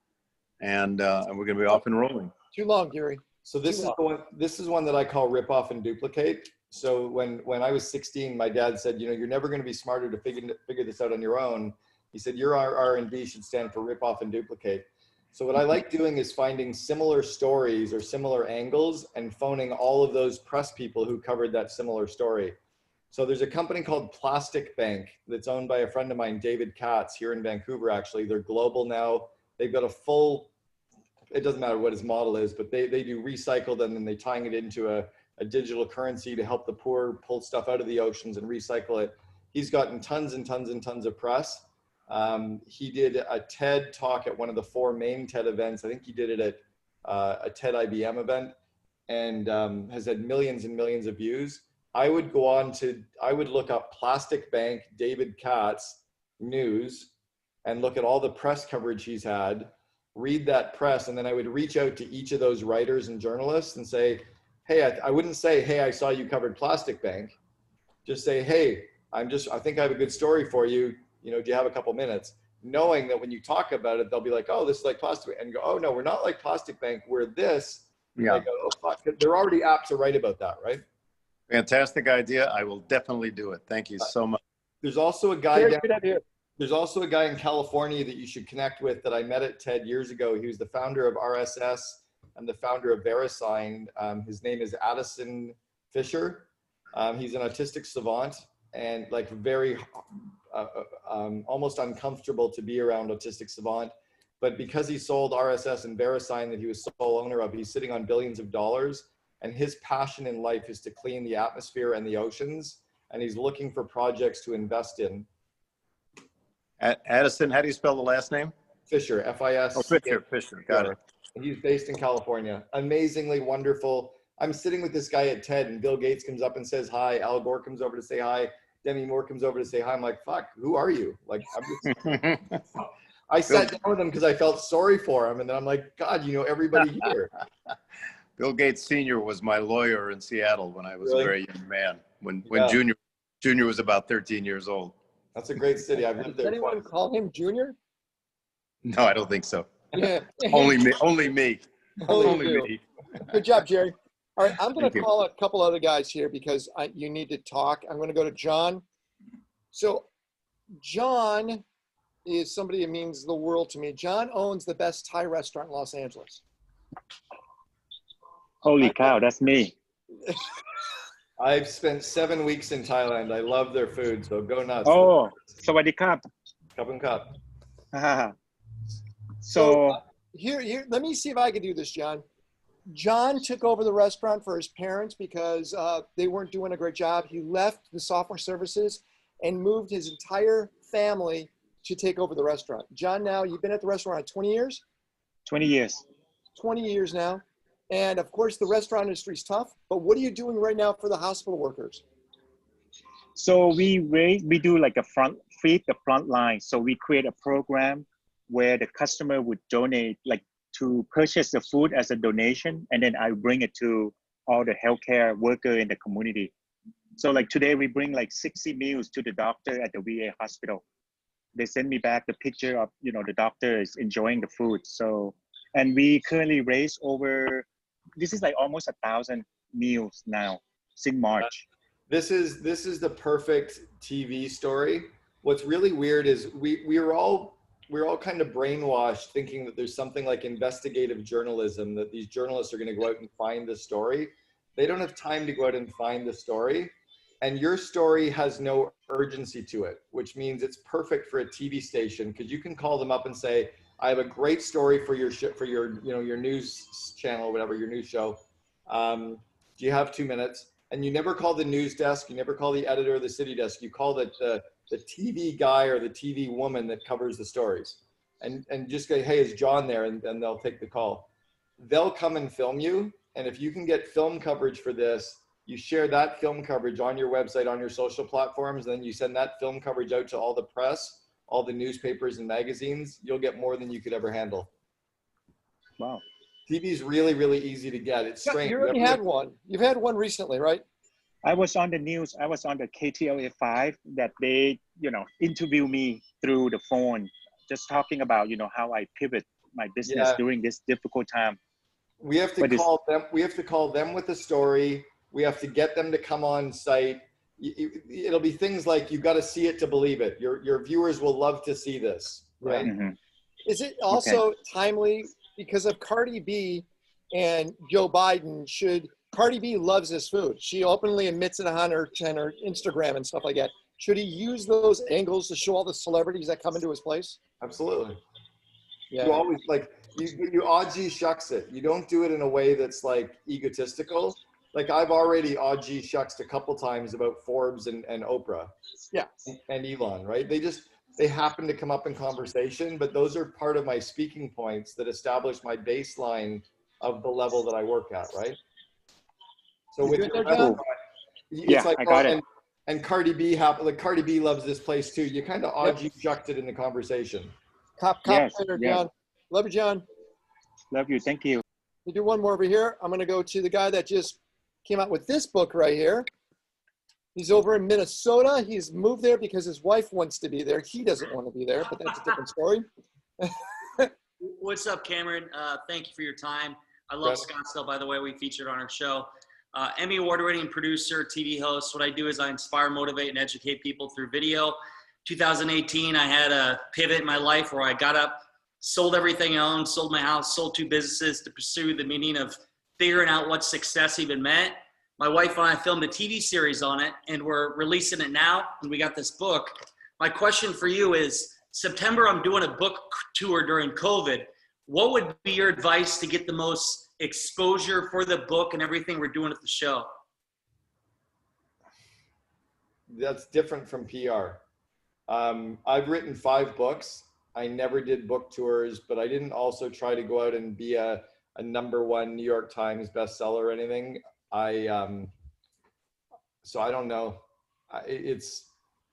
Speaker 5: and we're going to be off and rolling.
Speaker 1: Too long, Gary.
Speaker 2: So this is one that I call rip off and duplicate. So when I was 16, my dad said, you know, you're never going to be smarter to figure this out on your own. He said, your R&D should stand for rip off and duplicate. So what I like doing is finding similar stories or similar angles and phoning all of those press people who covered that similar story. So there's a company called Plastic Bank that's owned by a friend of mine, David Katz, here in Vancouver, actually. They're global now. They've got a full, it doesn't matter what his model is, but they do recycled, and then they tying it into a digital currency to help the poor pull stuff out of the oceans and recycle it. He's gotten tons and tons and tons of press. He did a TED talk at one of the 4 main TED events. I think he did it at a TED IBM event, and has had millions and millions of views. I would look up Plastic Bank, David Katz news, and look at all the press coverage he's had, read that press, and then I would reach out to each of those writers and journalists and say, hey, I wouldn't say, hey, I saw you covered Plastic Bank. Just say, hey, I think I have a good story for you. You know, do you have a couple minutes? Knowing that when you talk about it, they'll be like, oh, this is like Plastic Bank. And you go, oh, no, we're not like Plastic Bank. We're this.
Speaker 5: Yeah.
Speaker 2: They go, oh, fuck. They're already apt to write about that, right?
Speaker 5: Fantastic idea. I will definitely do it. Thank you so much.
Speaker 2: There's also a guy
Speaker 1: Here.
Speaker 2: There's also a guy in California that you should connect with that I met at TED years ago. He was the founder of RSS and the founder of VeriSign. His name is Addison Fisher. He's an autistic savant and like very almost uncomfortable to be around autistic savant. But because he sold RSS and VeriSign that he was sole owner of, he's sitting on billions of dollars. And his passion in life is to clean the atmosphere and the oceans. And he's looking for projects to invest in.
Speaker 5: Addison, how do you spell the last name?
Speaker 2: Fisher, F-I-S.
Speaker 5: Oh, Fisher, got it.
Speaker 2: He's based in California. Amazingly wonderful. I'm sitting with this guy at TED and Bill Gates comes up and says hi. Al Gore comes over to say hi. Demi Moore comes over to say hi. I'm like, fuck, who are you? Like, I sat down with him because I felt sorry for him. And then I'm like, God, you know everybody here.
Speaker 5: Bill Gates Sr. was my lawyer in Seattle when I was
Speaker 2: Really?
Speaker 5: a very young man, when
Speaker 2: Yeah.
Speaker 5: Junior was about 13 years old.
Speaker 2: That's a great city. I've lived
Speaker 1: Does
Speaker 2: there
Speaker 1: anyone
Speaker 2: twice.
Speaker 1: call him Junior?
Speaker 5: No, I don't think so.
Speaker 1: Yeah.
Speaker 5: Only me. Only me.
Speaker 1: Only you.
Speaker 5: me.
Speaker 1: Good job, Jerry. All right, I'm going
Speaker 5: Thank
Speaker 1: to
Speaker 5: you.
Speaker 1: call a couple other guys here because you need to talk. I'm going to go to John. So John is somebody that means the world to me. John owns the best Thai restaurant in Los Angeles.
Speaker 6: Holy cow, that's me.
Speaker 2: I've spent 7 weeks in Thailand. I love their food, so go nuts.
Speaker 6: Oh, sawadee
Speaker 2: Cup and cup.
Speaker 6: krap.
Speaker 1: So
Speaker 6: So,
Speaker 1: here, let me see if I can do this, John. John took over the restaurant for his parents because they weren't doing a great job. He left the software services and moved his entire family to take over the restaurant. John, now you've been at the restaurant 20 years?
Speaker 6: 20 years.
Speaker 1: 20 years now. And of course, the restaurant industry is tough, but what are you doing right now for the hospital workers?
Speaker 6: So we do like a feed the front line. So we create a program where the customer would donate, like to purchase the food as a donation, and then I bring it to all the healthcare worker in the community. So like today we bring like 60 meals to the doctor at the VA hospital. They send me back the picture of, you know, the doctor is enjoying the food. So, and we currently raise over, this is like almost 1,000 meals now since March.
Speaker 2: This is the perfect TV story. What's really weird is we're all kind of brainwashed thinking that there's something like investigative journalism, that these journalists are going to go out and find the story. They don't have time to go out and find the story. And your story has no urgency to it, which means it's perfect for a TV station, because you can call them up and say, I have a great story for your your news channel, whatever, your news show. Do you have 2 minutes? And you never call the news desk, you never call the editor or the city desk, you call the TV guy or the TV woman that covers the stories. And just go, hey, is John there? And they'll take the call. They'll come and film you. And if you can get film coverage for this, you share that film coverage on your website, on your social platforms, and then you send that film coverage out to all the press, all the newspapers and magazines, you'll get more than you could ever handle.
Speaker 6: Wow.
Speaker 2: TV is really, really easy to get. It's strange.
Speaker 1: You already had one. You've had one recently, right?
Speaker 6: I was on the news. I was on the KTLA 5 that they, interview me through the phone, just talking about, how I pivot my business during this difficult time.
Speaker 2: We have to call them. We have to call them with a story. We have to get them to come on site. It'll be things like, you got to see it to believe it. Your viewers will love to see this, right?
Speaker 6: Mm-hmm.
Speaker 1: Is it also timely because of Cardi B and Joe Biden? Cardi B loves this food. She openly admits it on her Instagram and stuff like that. Should he use those angles to show all the celebrities that come into his place?
Speaker 2: Absolutely.
Speaker 1: Yeah.
Speaker 2: You always you odd-gee shucks it. You don't do it in a way that's like egotistical. Like I've already odd-gee shucked a couple times about Forbes and Oprah.
Speaker 1: Yeah.
Speaker 2: And Elon, right? They happen to come up in conversation, but those are part of my speaking points that establish my baseline of the level that I work at, right? So with your restaurant, it's like,
Speaker 6: I got it.
Speaker 2: And Cardi B Cardi B loves this place too. You kind of odd-gee shucked it in the conversation.
Speaker 1: Cop
Speaker 6: Yes,
Speaker 1: later,
Speaker 6: yes.
Speaker 1: John. Love you, John.
Speaker 6: Love you. Thank you.
Speaker 1: We do one more over here. I'm going to go to the guy that just came out with this book right here. He's over in Minnesota. He's moved there because his wife wants to be there. He doesn't want to be there, but that's a different story.
Speaker 7: What's up, Cameron? Thank you for your time. I love Scottsdale, by the way. We featured on our show. Emmy award-winning producer, TV host. What I do is I inspire, motivate, and educate people through video. 2018, I had a pivot in my life where I got up, sold everything I owned, sold my house, sold 2 businesses to pursue the meaning of figuring out what success even meant. My wife and I filmed a TV series on it, and we're releasing it now, and we got this book. My question for you is, September, I'm doing a book tour during COVID. What would be your advice to get the most exposure for the book and everything we're doing at the show?
Speaker 2: That's different from PR. I've written 5 books. I never did book tours, but I didn't also try to go out and be a #1 New York Times bestseller or anything. So I don't know.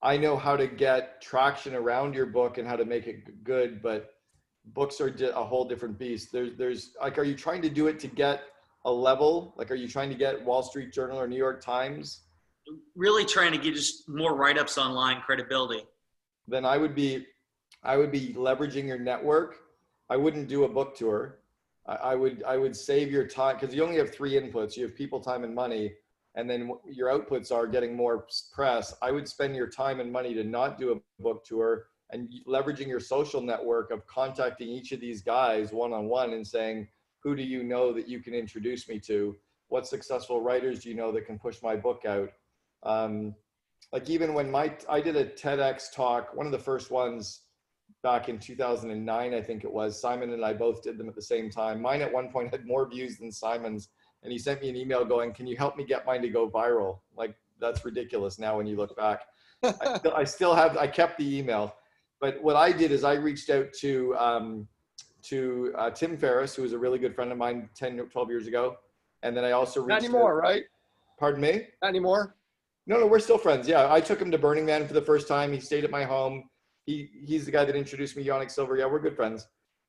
Speaker 2: I know how to get traction around your book and how to make it good, but books are a whole different beast. There's like, are you trying to do it to get a level? Like, are you trying to get Wall Street Journal or New York Times?
Speaker 7: Really trying to get just more write-ups online, credibility.
Speaker 2: Then I would be leveraging your network. I wouldn't do a book tour. I would save your time, because you only have 3 inputs. You have people, time, and money. And then your outputs are getting more press. I would spend your time and money to not do a book tour and leveraging your social network of contacting each of these guys one-on-one and saying, who do you know that you can introduce me to? What successful writers do you know that can push my book out? Like even when I did a TEDx talk, one of the first ones back in 2009, I think it was, Simon and I both did them at the same time. Mine at one point had more views than Simon's. And he sent me an email going, can you help me get mine to go viral? Like, that's ridiculous now when you look back. I kept the email. But what I did is I reached out to Tim Ferriss, who was a really good friend of mine 10, 12 years ago. And then I also reached
Speaker 1: Not anymore, right?
Speaker 2: Pardon me?
Speaker 1: Not anymore?
Speaker 2: No, we're still friends. Yeah, I took him to Burning Man for the first time. He stayed at my home. He's the guy that introduced me, Yannick Silver. Yeah, we're good friends.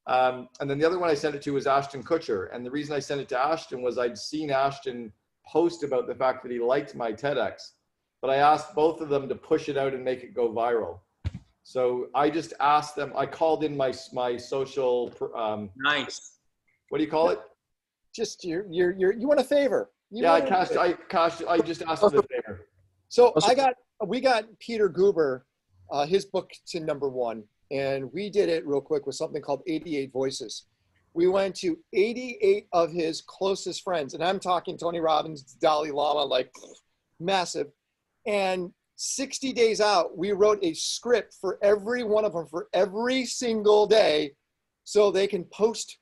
Speaker 2: And then the other one I sent it to was Ashton Kutcher. And the reason I sent it to Ashton was I'd seen Ashton post about the fact that he liked my TEDx, but I asked both of them to push it out and make it go viral. So I just asked them, I called in my social,
Speaker 7: Nice.
Speaker 2: what do you call it?
Speaker 1: Just you want a favor.
Speaker 2: I just asked for the favor.
Speaker 1: So we got Peter Guber, his book to #1. And we did it real quick with something called 88 Voices. We went to 88 of his closest friends, and I'm talking Tony Robbins, Dalai Lama, like massive. And 60 days out, we wrote a script for every one of them for every single day so they can post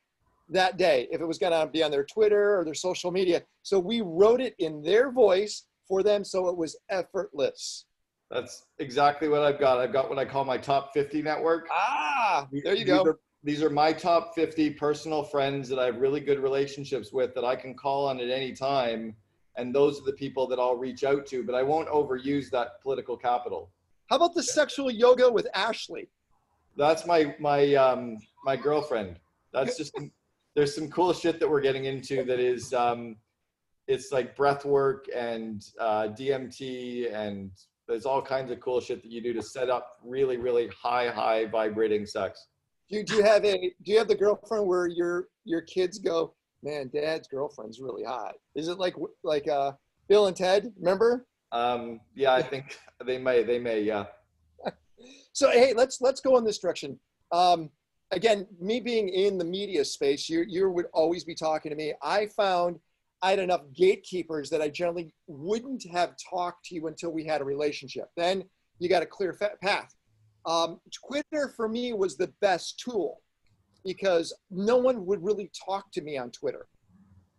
Speaker 1: that day if it was going to be on their Twitter or their social media. So we wrote it in their voice for them so it was effortless.
Speaker 2: That's exactly what I've got. I've got what I call my top 50 network.
Speaker 1: There you go.
Speaker 2: These are my top 50 personal friends that I have really good relationships with that I can call on at any time. And those are the people that I'll reach out to, but I won't overuse that political capital.
Speaker 1: How about the sexual yoga with Ashley?
Speaker 2: That's my girlfriend. That's just, there's some cool shit that we're getting into that is, it's like breath work and DMT, and there's all kinds of cool shit that you do to set up really, really high vibrating sex.
Speaker 1: Do you have the girlfriend where your kids go, man, Dad's girlfriend's really hot? Is it like Bill and Ted? Remember?
Speaker 2: Yeah, I think they may, yeah.
Speaker 1: So hey, let's go in this direction. Again, me being in the media space, you would always be talking to me. I found I had enough gatekeepers that I generally wouldn't have talked to you until we had a relationship. Then you got a clear path. Twitter for me was the best tool because no one would really talk to me on Twitter.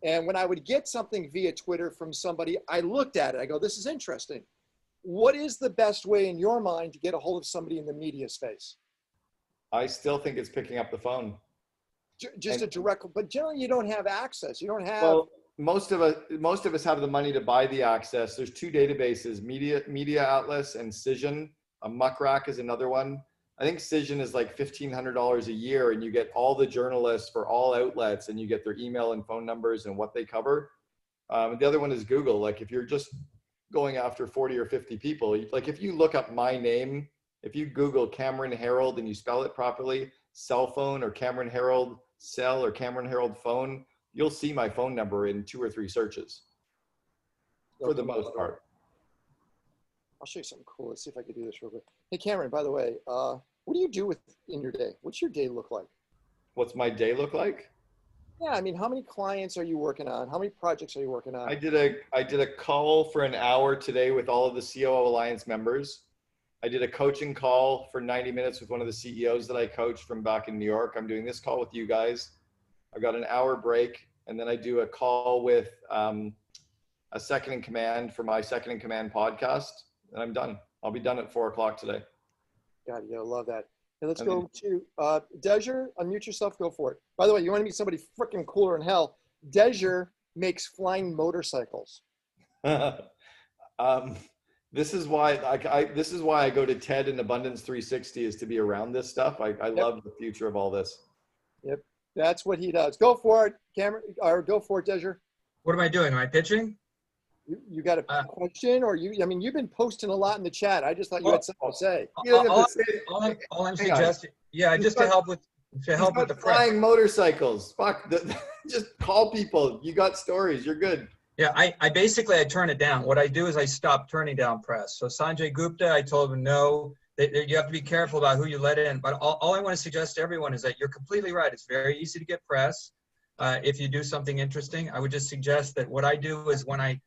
Speaker 1: And when I would get something via Twitter from somebody, I looked at it. I go, this is interesting. What is the best way in your mind to get a hold of somebody in the media space?
Speaker 2: I still think it's picking up the phone.
Speaker 1: Just a direct, but generally you don't have access. You don't have.
Speaker 2: Well, most of us have the money to buy the access. There's 2 databases, Media Atlas and Cision. Muckrack is another one. I think Cision is like $1,500 a year, and you get all the journalists for all outlets, and you get their email and phone numbers and what they cover. The other one is Google. Like if you're just going after 40 or 50 people, like if you look up my name, if you Google Cameron Herold and you spell it properly, cell phone or Cameron Herold cell or Cameron Herold phone, you'll see my phone number in 2 or 3 searches for the most part.
Speaker 1: I'll show you something cool. Let's see if I can do this real quick. Hey, Cameron, by the way, what do you do in your day? What's your day look like?
Speaker 2: What's my day look like?
Speaker 1: Yeah, I mean, how many clients are you working on? How many projects are you working on?
Speaker 2: I did a call for an hour today with all of the COO Alliance members. I did a coaching call for 90 minutes with one of the CEOs that I coached from back in New York. I'm doing this call with you guys. I've got an hour break, and then I do a call with a second in command for my second in command podcast, and I'm done. I'll be done at 4 o'clock today.
Speaker 1: God, yeah, I love that. Hey, let's go to Dejer. Unmute yourself. Go for it. By the way, you want to meet somebody freaking cooler in hell? Dejer makes flying motorcycles.
Speaker 2: This is why this is why I go to TED and Abundance 360 is to be around this stuff. I love the future of all this.
Speaker 1: Yep, that's what he does. Go for it, Cameron, or go for it, Desir.
Speaker 8: What am I doing? Am I pitching?
Speaker 1: You got a question, or I mean, you've been posting a lot in the chat. I just thought you had something to say.
Speaker 8: All I'm suggesting, yeah, just to help with the press.
Speaker 2: Flying motorcycles. Fuck, just call people. You got stories. You're good.
Speaker 8: Yeah, I basically turn it down. What I do is I stop turning down press. So Sanjay Gupta, I told him no. You have to be careful about who you let in. But all I want to suggest to everyone is that you're completely right. It's very easy to get press if you do something interesting. I would just suggest that what I do is when I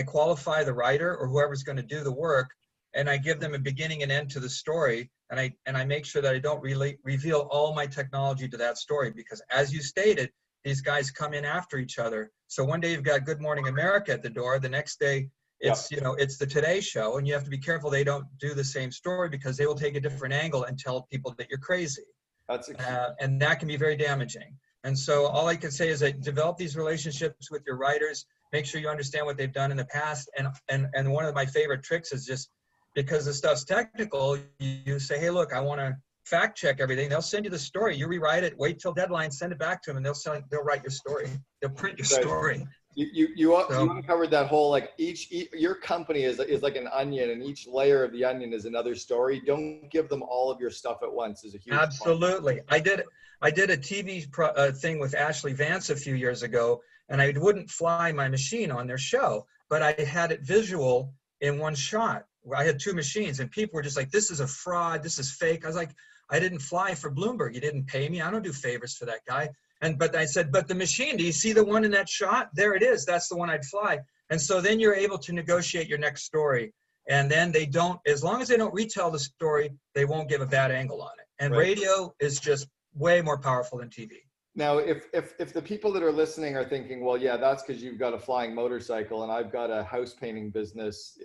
Speaker 8: qualify the writer or whoever's going to do the work, and I give them a beginning and end to the story, and I make sure that I don't really reveal all my technology to that story, because as you stated, these guys come in after each other. So one day you've got Good Morning America at the door. The next day it's it's the Today Show, and you have to be careful they don't do the same story, because they will take a different angle and tell people that you're crazy. And that can be very damaging. And so all I can say is that develop these relationships with your writers. Make sure you understand what they've done in the past. And one of my favorite tricks is just because the stuff's technical, you say, hey, look, I want to fact check everything. They'll send you the story. You rewrite it, wait till deadline, send it back to them, and they'll write your story. They'll print your story.
Speaker 2: You uncovered that whole, like, your company is like an onion, and each layer of the onion is another story. Don't give them all of your stuff at once is a huge
Speaker 8: Absolutely. Point. I did a TV thing with Ashley Vance a few years ago, and I wouldn't fly my machine on their show, but I had it visual in one shot. I had two machines, and people were just like, this is a fraud, this is fake. I was like, I didn't fly for Bloomberg. You didn't pay me. I don't do favors for that guy. But I said, but the machine, do you see the one in that shot? There it is. That's the one I'd fly. And so then you're able to negotiate your next story. And then they don't, as long as they don't retell the story, they won't give a bad angle on it. And radio is just way more powerful than TV.
Speaker 2: Now, if the people that are listening are thinking, well, yeah, that's because you've got a flying motorcycle and I've got a house painting business.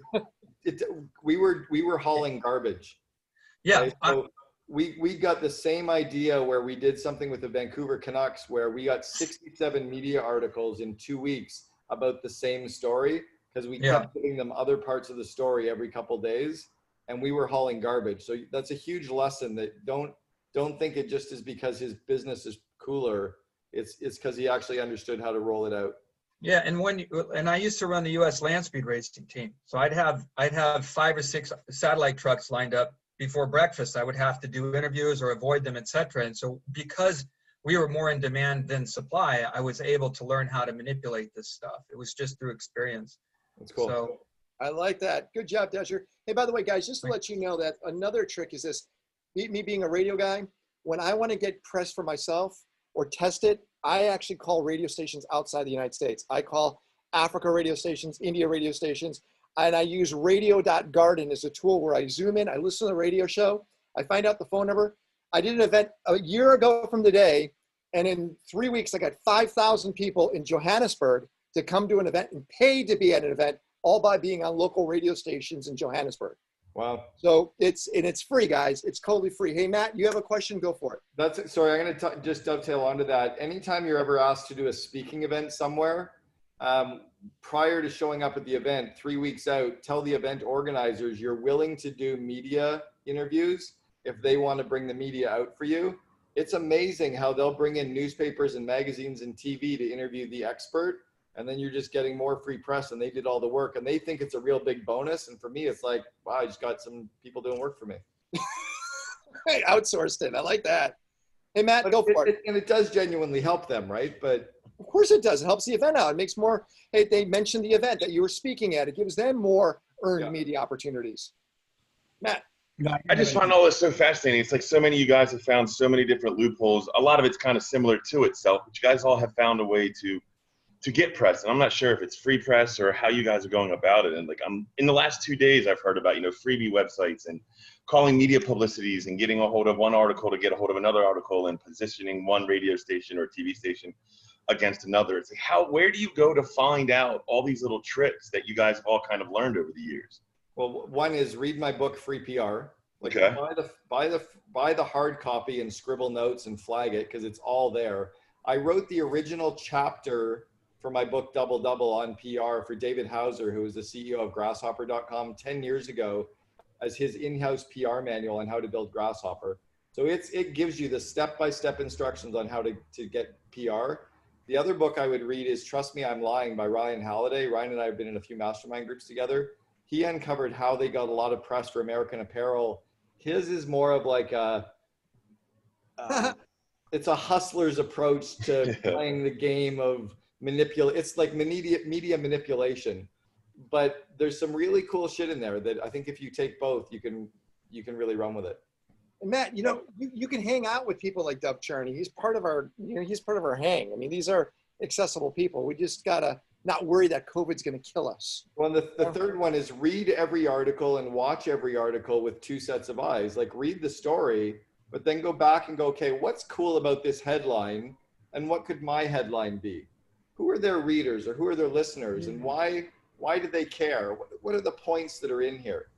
Speaker 2: We were hauling garbage.
Speaker 8: Yeah.
Speaker 2: Right? So we got the same idea where we did something with the Vancouver Canucks where we got 67 media articles in 2 weeks about the same story, because we kept giving them other parts of the story every couple of days, and we were hauling garbage. So that's a huge lesson, that don't think it just is because his business is cooler. It's because he actually understood how to roll it out.
Speaker 8: Yeah, and I used to run the U.S. land speed racing team, so I'd have 5 or 6 satellite trucks lined up before breakfast. I would have to do interviews or avoid them, etc. And so because we were more in demand than supply, I was able to learn how to manipulate this stuff. It was just through experience.
Speaker 2: That's cool.
Speaker 8: So
Speaker 1: I like that. Good job, Desir. Hey, by the way, guys, just to let you know that another trick is this. Me being a radio guy, when I want to get press for myself or test it, I actually call radio stations outside the United States. I call Africa radio stations, India radio stations, and I use radio.garden as a tool where I zoom in, I listen to the radio show, I find out the phone number. I did an event a year ago from today, and in 3 weeks, I got 5,000 people in Johannesburg to come to an event and paid to be at an event, all by being on local radio stations in Johannesburg.
Speaker 2: Wow.
Speaker 1: So it's free, guys. It's totally free. Hey, Matt, you have a question? Go for it.
Speaker 2: Sorry, I'm going to just dovetail onto that. Anytime you're ever asked to do a speaking event somewhere, prior to showing up at the event, 3 weeks out, tell the event organizers you're willing to do media interviews if they want to bring the media out for you. It's amazing how they'll bring in newspapers and magazines and TV to interview the expert, and then you're just getting more free press, and they did all the work, and they think it's a real big bonus. And for me, it's like, wow, I just got some people doing work for me.
Speaker 1: Hey, outsourced it. I like that. Hey, Matt, go for it.
Speaker 2: And it does genuinely help them, right? But
Speaker 1: of course it does. It helps the event out. It makes more, hey, they mentioned the event that you were speaking at. It gives them more earned media opportunities. Matt.
Speaker 9: I just find all this so fascinating. It's like so many of you guys have found so many different loopholes. A lot of it's kind of similar to itself, but you guys all have found a way to get press. And I'm not sure if it's free press or how you guys are going about it. And like, in the last 2 days, I've heard about, freebie websites and calling media publicities and getting a hold of one article to get a hold of another article and positioning one radio station or TV station against another. It's like, where do you go to find out all these little tricks that you guys have all kind of learned over the years?
Speaker 2: Well, one is read my book, Free PR. Like,
Speaker 9: okay.
Speaker 2: Buy the hard copy and scribble notes and flag it, because it's all there. I wrote the original chapter for my book Double Double on PR for David Hauser, who was the CEO of Grasshopper.com 10 years ago, as his in-house PR manual on how to build Grasshopper. So it gives you the step-by-step instructions on how to get PR. The other book I would read is Trust Me, I'm Lying by Ryan Halliday. Ryan and I have been in a few mastermind groups together. He uncovered how they got a lot of press for American Apparel. His is more of like it's a hustler's approach to playing the game of it's like media manipulation. But there's some really cool shit in there that I think if you take both, you can really run with it.
Speaker 1: And Matt, you can hang out with people like Dov Charney. He's part of our, he's part of our hang. I mean, these are accessible people. We just gotta not worry that COVID's gonna kill us.
Speaker 2: Well, the third one is read every article and watch every article with two sets of eyes. Like read the story, but then go back and go, okay, what's cool about this headline? And what could my headline be? Who are their readers or who are their listeners? And why do they care? What are the points that are in here?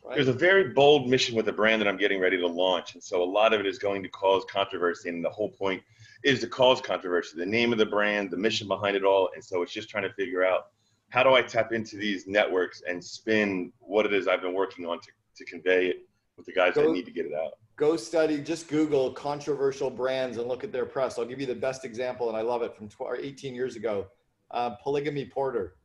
Speaker 2: Right?
Speaker 9: There's a very bold mission with the brand that I'm getting ready to launch. And so a lot of it is going to cause controversy. And the whole point is to cause controversy, the name of the brand, the mission behind it all. And so it's just trying to figure out, how do I tap into these networks and spin what it is I've been working on to convey it with the guys that need to get it out.
Speaker 2: Go study, just Google controversial brands and look at their press. I'll give you the best example, and I love it, from 18 years ago. Polygamy Porter.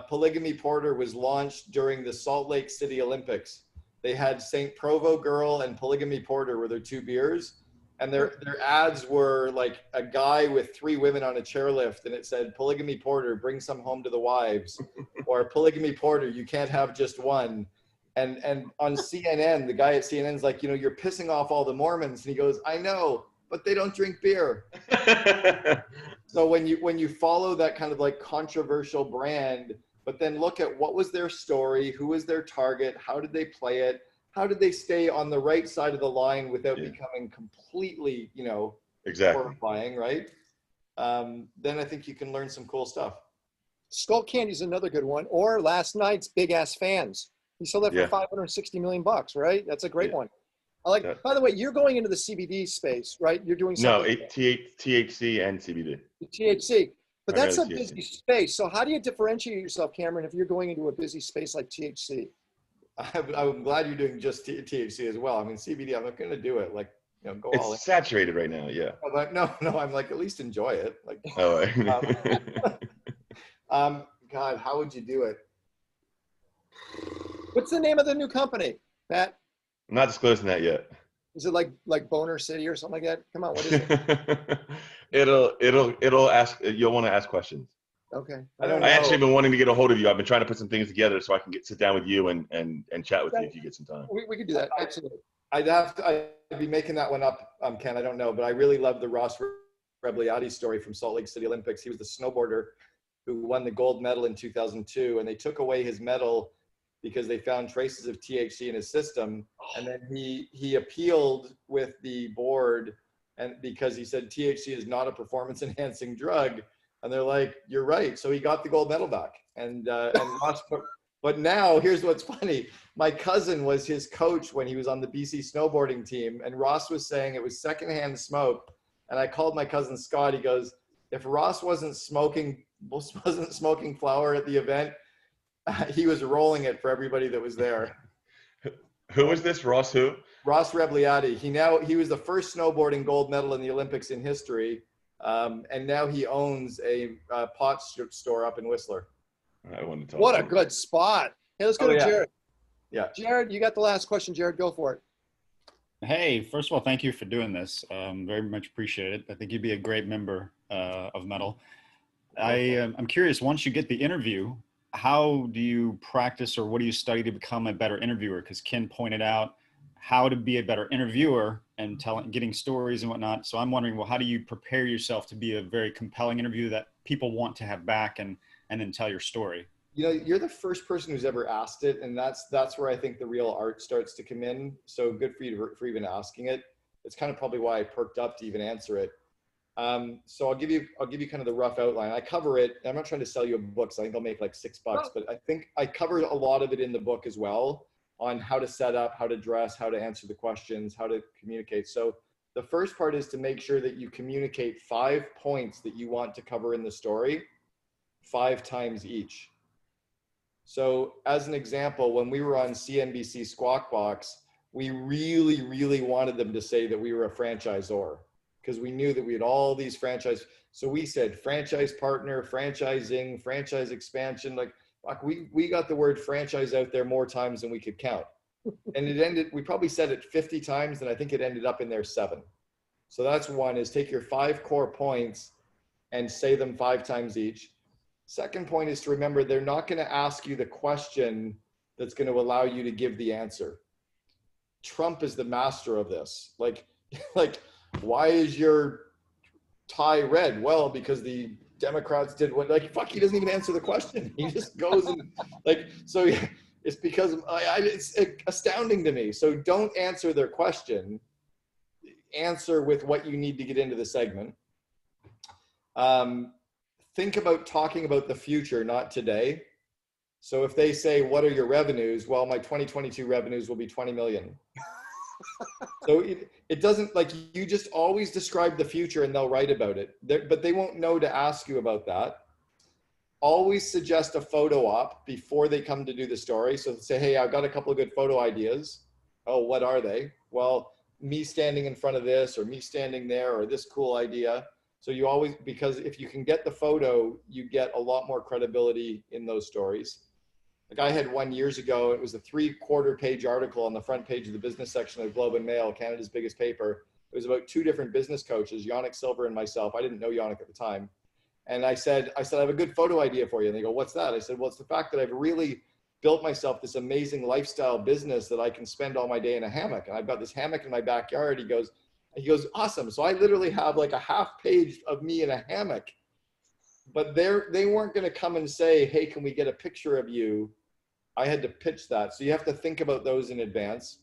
Speaker 2: Polygamy Porter was launched during the Salt Lake City Olympics. They had St. Provo Girl and Polygamy Porter were their two beers. And their ads were like a guy with 3 women on a chairlift, and it said, Polygamy Porter, bring some home to the wives. Or Polygamy Porter, you can't have just one. And on CNN, the guy at CNN's like, you're pissing off all the Mormons. And he goes, I know, but they don't drink beer. So when you follow that kind of like controversial brand, but then look at what was their story, who was their target, how did they play it, how did they stay on the right side of the line without becoming completely, horrifying, right? Then I think you can learn some cool stuff.
Speaker 1: Skull Candy is another good one. Or last night's Big Ass Fans. He sold that for $560 million, right? That's a great one. I like that. By the way, you're going into the CBD space, right? You're doing something.
Speaker 9: No, THC and CBD.
Speaker 1: THC. But that's a busy space. So how do you differentiate yourself, Cameron, if you're going into a busy space like THC?
Speaker 2: I'm glad you're doing just THC as well. I mean, CBD, I'm not going to do it. Like, go all in.
Speaker 9: It's saturated right now, yeah.
Speaker 2: But no, I'm like, at least enjoy it. Like, God, how would you do it?
Speaker 1: What's the name of the new company, Matt?
Speaker 9: I'm not disclosing that yet.
Speaker 1: Is it like Boner City or something like that? Come on, what is it?
Speaker 9: It'll ask. You'll want to ask questions.
Speaker 1: Okay.
Speaker 9: I actually have been wanting to get a hold of you. I've been trying to put some things together so I can sit down with you and chat with you if you get some time.
Speaker 1: We could do that. Absolutely.
Speaker 2: I'd be making that one up, Ken. I don't know, but I really love the Ross Robliatti story from Salt Lake City Olympics. He was the snowboarder who won the gold medal in 2002, and they took away his medal because they found traces of THC in his system. And then he appealed with the board, and because he said THC is not a performance enhancing drug. And they're like, you're right. So he got the gold medal back. And Ross, but now here's what's funny. My cousin was his coach when he was on the BC snowboarding team. And Ross was saying it was secondhand smoke. And I called my cousin Scott. He goes, if Ross wasn't smoking flower at the event, he was rolling it for everybody that was there.
Speaker 9: Who was this? Ross who?
Speaker 2: Ross Robliatti. He was the first snowboarding gold medal in the Olympics in history. And now he owns a pot store up in Whistler.
Speaker 9: I want to talk.
Speaker 1: What a good spot. Hey, let's go to Jared.
Speaker 2: Yeah.
Speaker 1: Jared, you got the last question. Jared, go for it.
Speaker 10: Hey, first of all, thank you for doing this. Very much appreciate it. I think you'd be a great member of Metal. I'm curious, once you get the interview, how do you practice or what do you study to become a better interviewer? Because Ken pointed out how to be a better interviewer and getting stories and whatnot. So I'm wondering, well, how do you prepare yourself to be a very compelling interview that people want to have back and then tell your story?
Speaker 2: You're the first person who's ever asked it, and that's where I think the real art starts to come in. So good for you for even asking it. It's kind of probably why I perked up to even answer it. So I'll give you kind of the rough outline. I cover it. I'm not trying to sell you a book, so I think I'll make like $6, but I think I covered a lot of it in the book as well on how to set up, how to dress, how to answer the questions, how to communicate. So The first part is to make sure that you communicate 5 points that you want to cover in the story 5 times each. So as an example, when we were on CNBC Squawk Box, we really, really wanted them to say that we were a franchisor, because we knew that we had all these franchise. So we said franchise partner, franchising, franchise expansion. Like we got the word franchise out there more times than we could count. And it ended, we probably said it 50 times, and I think it ended up in there 7. So that's one, is take your 5 core points and say them 5 times each. Second point is to remember they're not going to ask you the question that's going to allow you to give the answer. Trump is the master of this. Like, why is your tie red? Well, because the Democrats did what, like, fuck, he doesn't even answer the question. He just goes and like, so it's because it's astounding to me. So don't answer their question. Answer with what you need to get into the segment. Think about talking about the future, not today. So if they say, what are your revenues? Well, my 2022 revenues will be 20 million. So it doesn't, like, you just always describe the future and they'll write about it. But they won't know to ask you about that. Always suggest a photo op before they come to do the story. So say, hey, I've got a couple of good photo ideas. Oh, what are they? Well, me standing in front of this, or me standing there, or this cool idea. So you always, because if you can get the photo, you get a lot more credibility in those stories. Like I had one years ago, it was a 3/4 page article on the front page of the business section of the Globe and Mail, Canada's biggest paper. It was about 2 different business coaches, Yannick Silver and myself. I didn't know Yannick at the time. And I said, I have a good photo idea for you. And they go, what's that? I said, well, it's the fact that I've really built myself this amazing lifestyle business that I can spend all my day in a hammock. And I've got this hammock in my backyard. He goes, awesome. So I literally have like a half page of me in a hammock, but they weren't going to come and say, hey, can we get a picture of you? I had to pitch that. So you have to think about those in advance.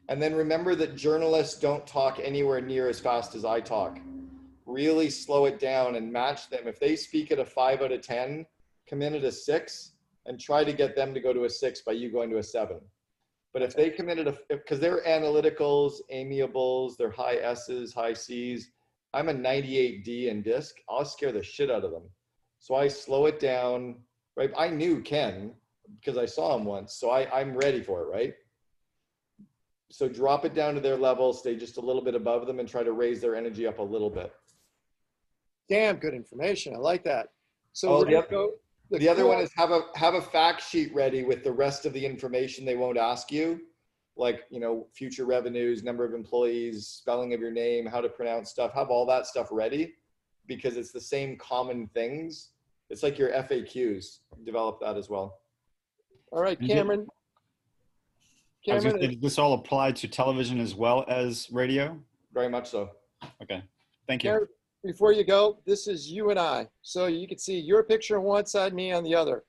Speaker 2: And then remember that journalists don't talk anywhere near as fast as I talk. Really slow it down and match them. If they speak at a 5 out of 10, come in at a 6 and try to get them to go to a 6 by you going to a 7. But if they come in at because they're analyticals, amiables, they're high S's, high C's. I'm a 98D in disc. I'll scare the shit out of them. So I slow it down, right? I knew Ken because I saw him once. So I'm ready for it, right? So drop it down to their level, stay just a little bit above them, and try to raise their energy up a little bit.
Speaker 1: Damn good information. I like that. So
Speaker 2: the other one is have a fact sheet ready with the rest of the information they won't ask you, like, you know, future revenues, number of employees, spelling of your name, how to pronounce stuff. Have all that stuff ready because it's the same common things. It's like your FAQs. Develop that as well.
Speaker 1: All right, Cameron.
Speaker 10: Did this all apply to television as well as radio?
Speaker 2: Very much so.
Speaker 10: Okay, thank you.
Speaker 1: Cameron, before you go, this is you and I. So you can see your picture on one side, me on the other.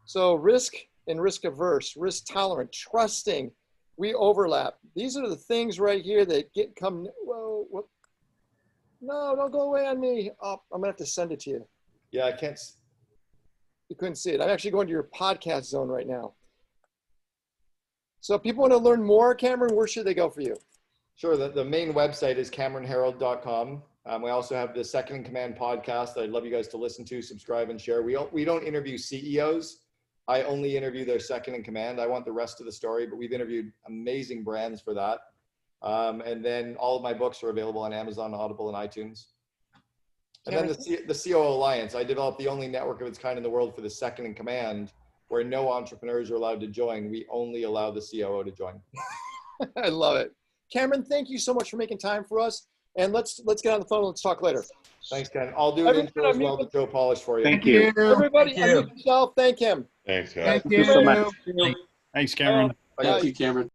Speaker 1: So risk and risk averse, risk tolerant, trusting, we overlap. These are the things right here that whoa, what? No, don't go away on me. Oh, I'm gonna have to send it to you.
Speaker 2: Yeah, I can't.
Speaker 1: You couldn't see it. I'm actually going to your podcast zone right now. So if people want to learn more, Cameron, where should they go for you?
Speaker 2: Sure. The main website is CameronHerold.com. We also have the Second in Command podcast that I'd love you guys to listen to, subscribe, and share. We don't interview CEOs. I only interview their second in command. I want the rest of the story, but we've interviewed amazing brands for that. And then all of my books are available on Amazon, Audible, and iTunes. And then the COO Alliance. I developed the only network of its kind in the world for the second in command, where no entrepreneurs are allowed to join. We only allow the COO to join.
Speaker 1: I love it. Cameron, thank you so much for making time for us. And let's get on the phone and let's talk later.
Speaker 2: Thanks, Ken. I'll do an intro as well to Joe Polish for you.
Speaker 6: Thank you.
Speaker 1: Everybody, unmute yourself. Thank him.
Speaker 9: Thanks, guys.
Speaker 6: Thank you so much.
Speaker 10: Thanks, Cameron.
Speaker 1: Bye.
Speaker 11: Thank you, Cameron.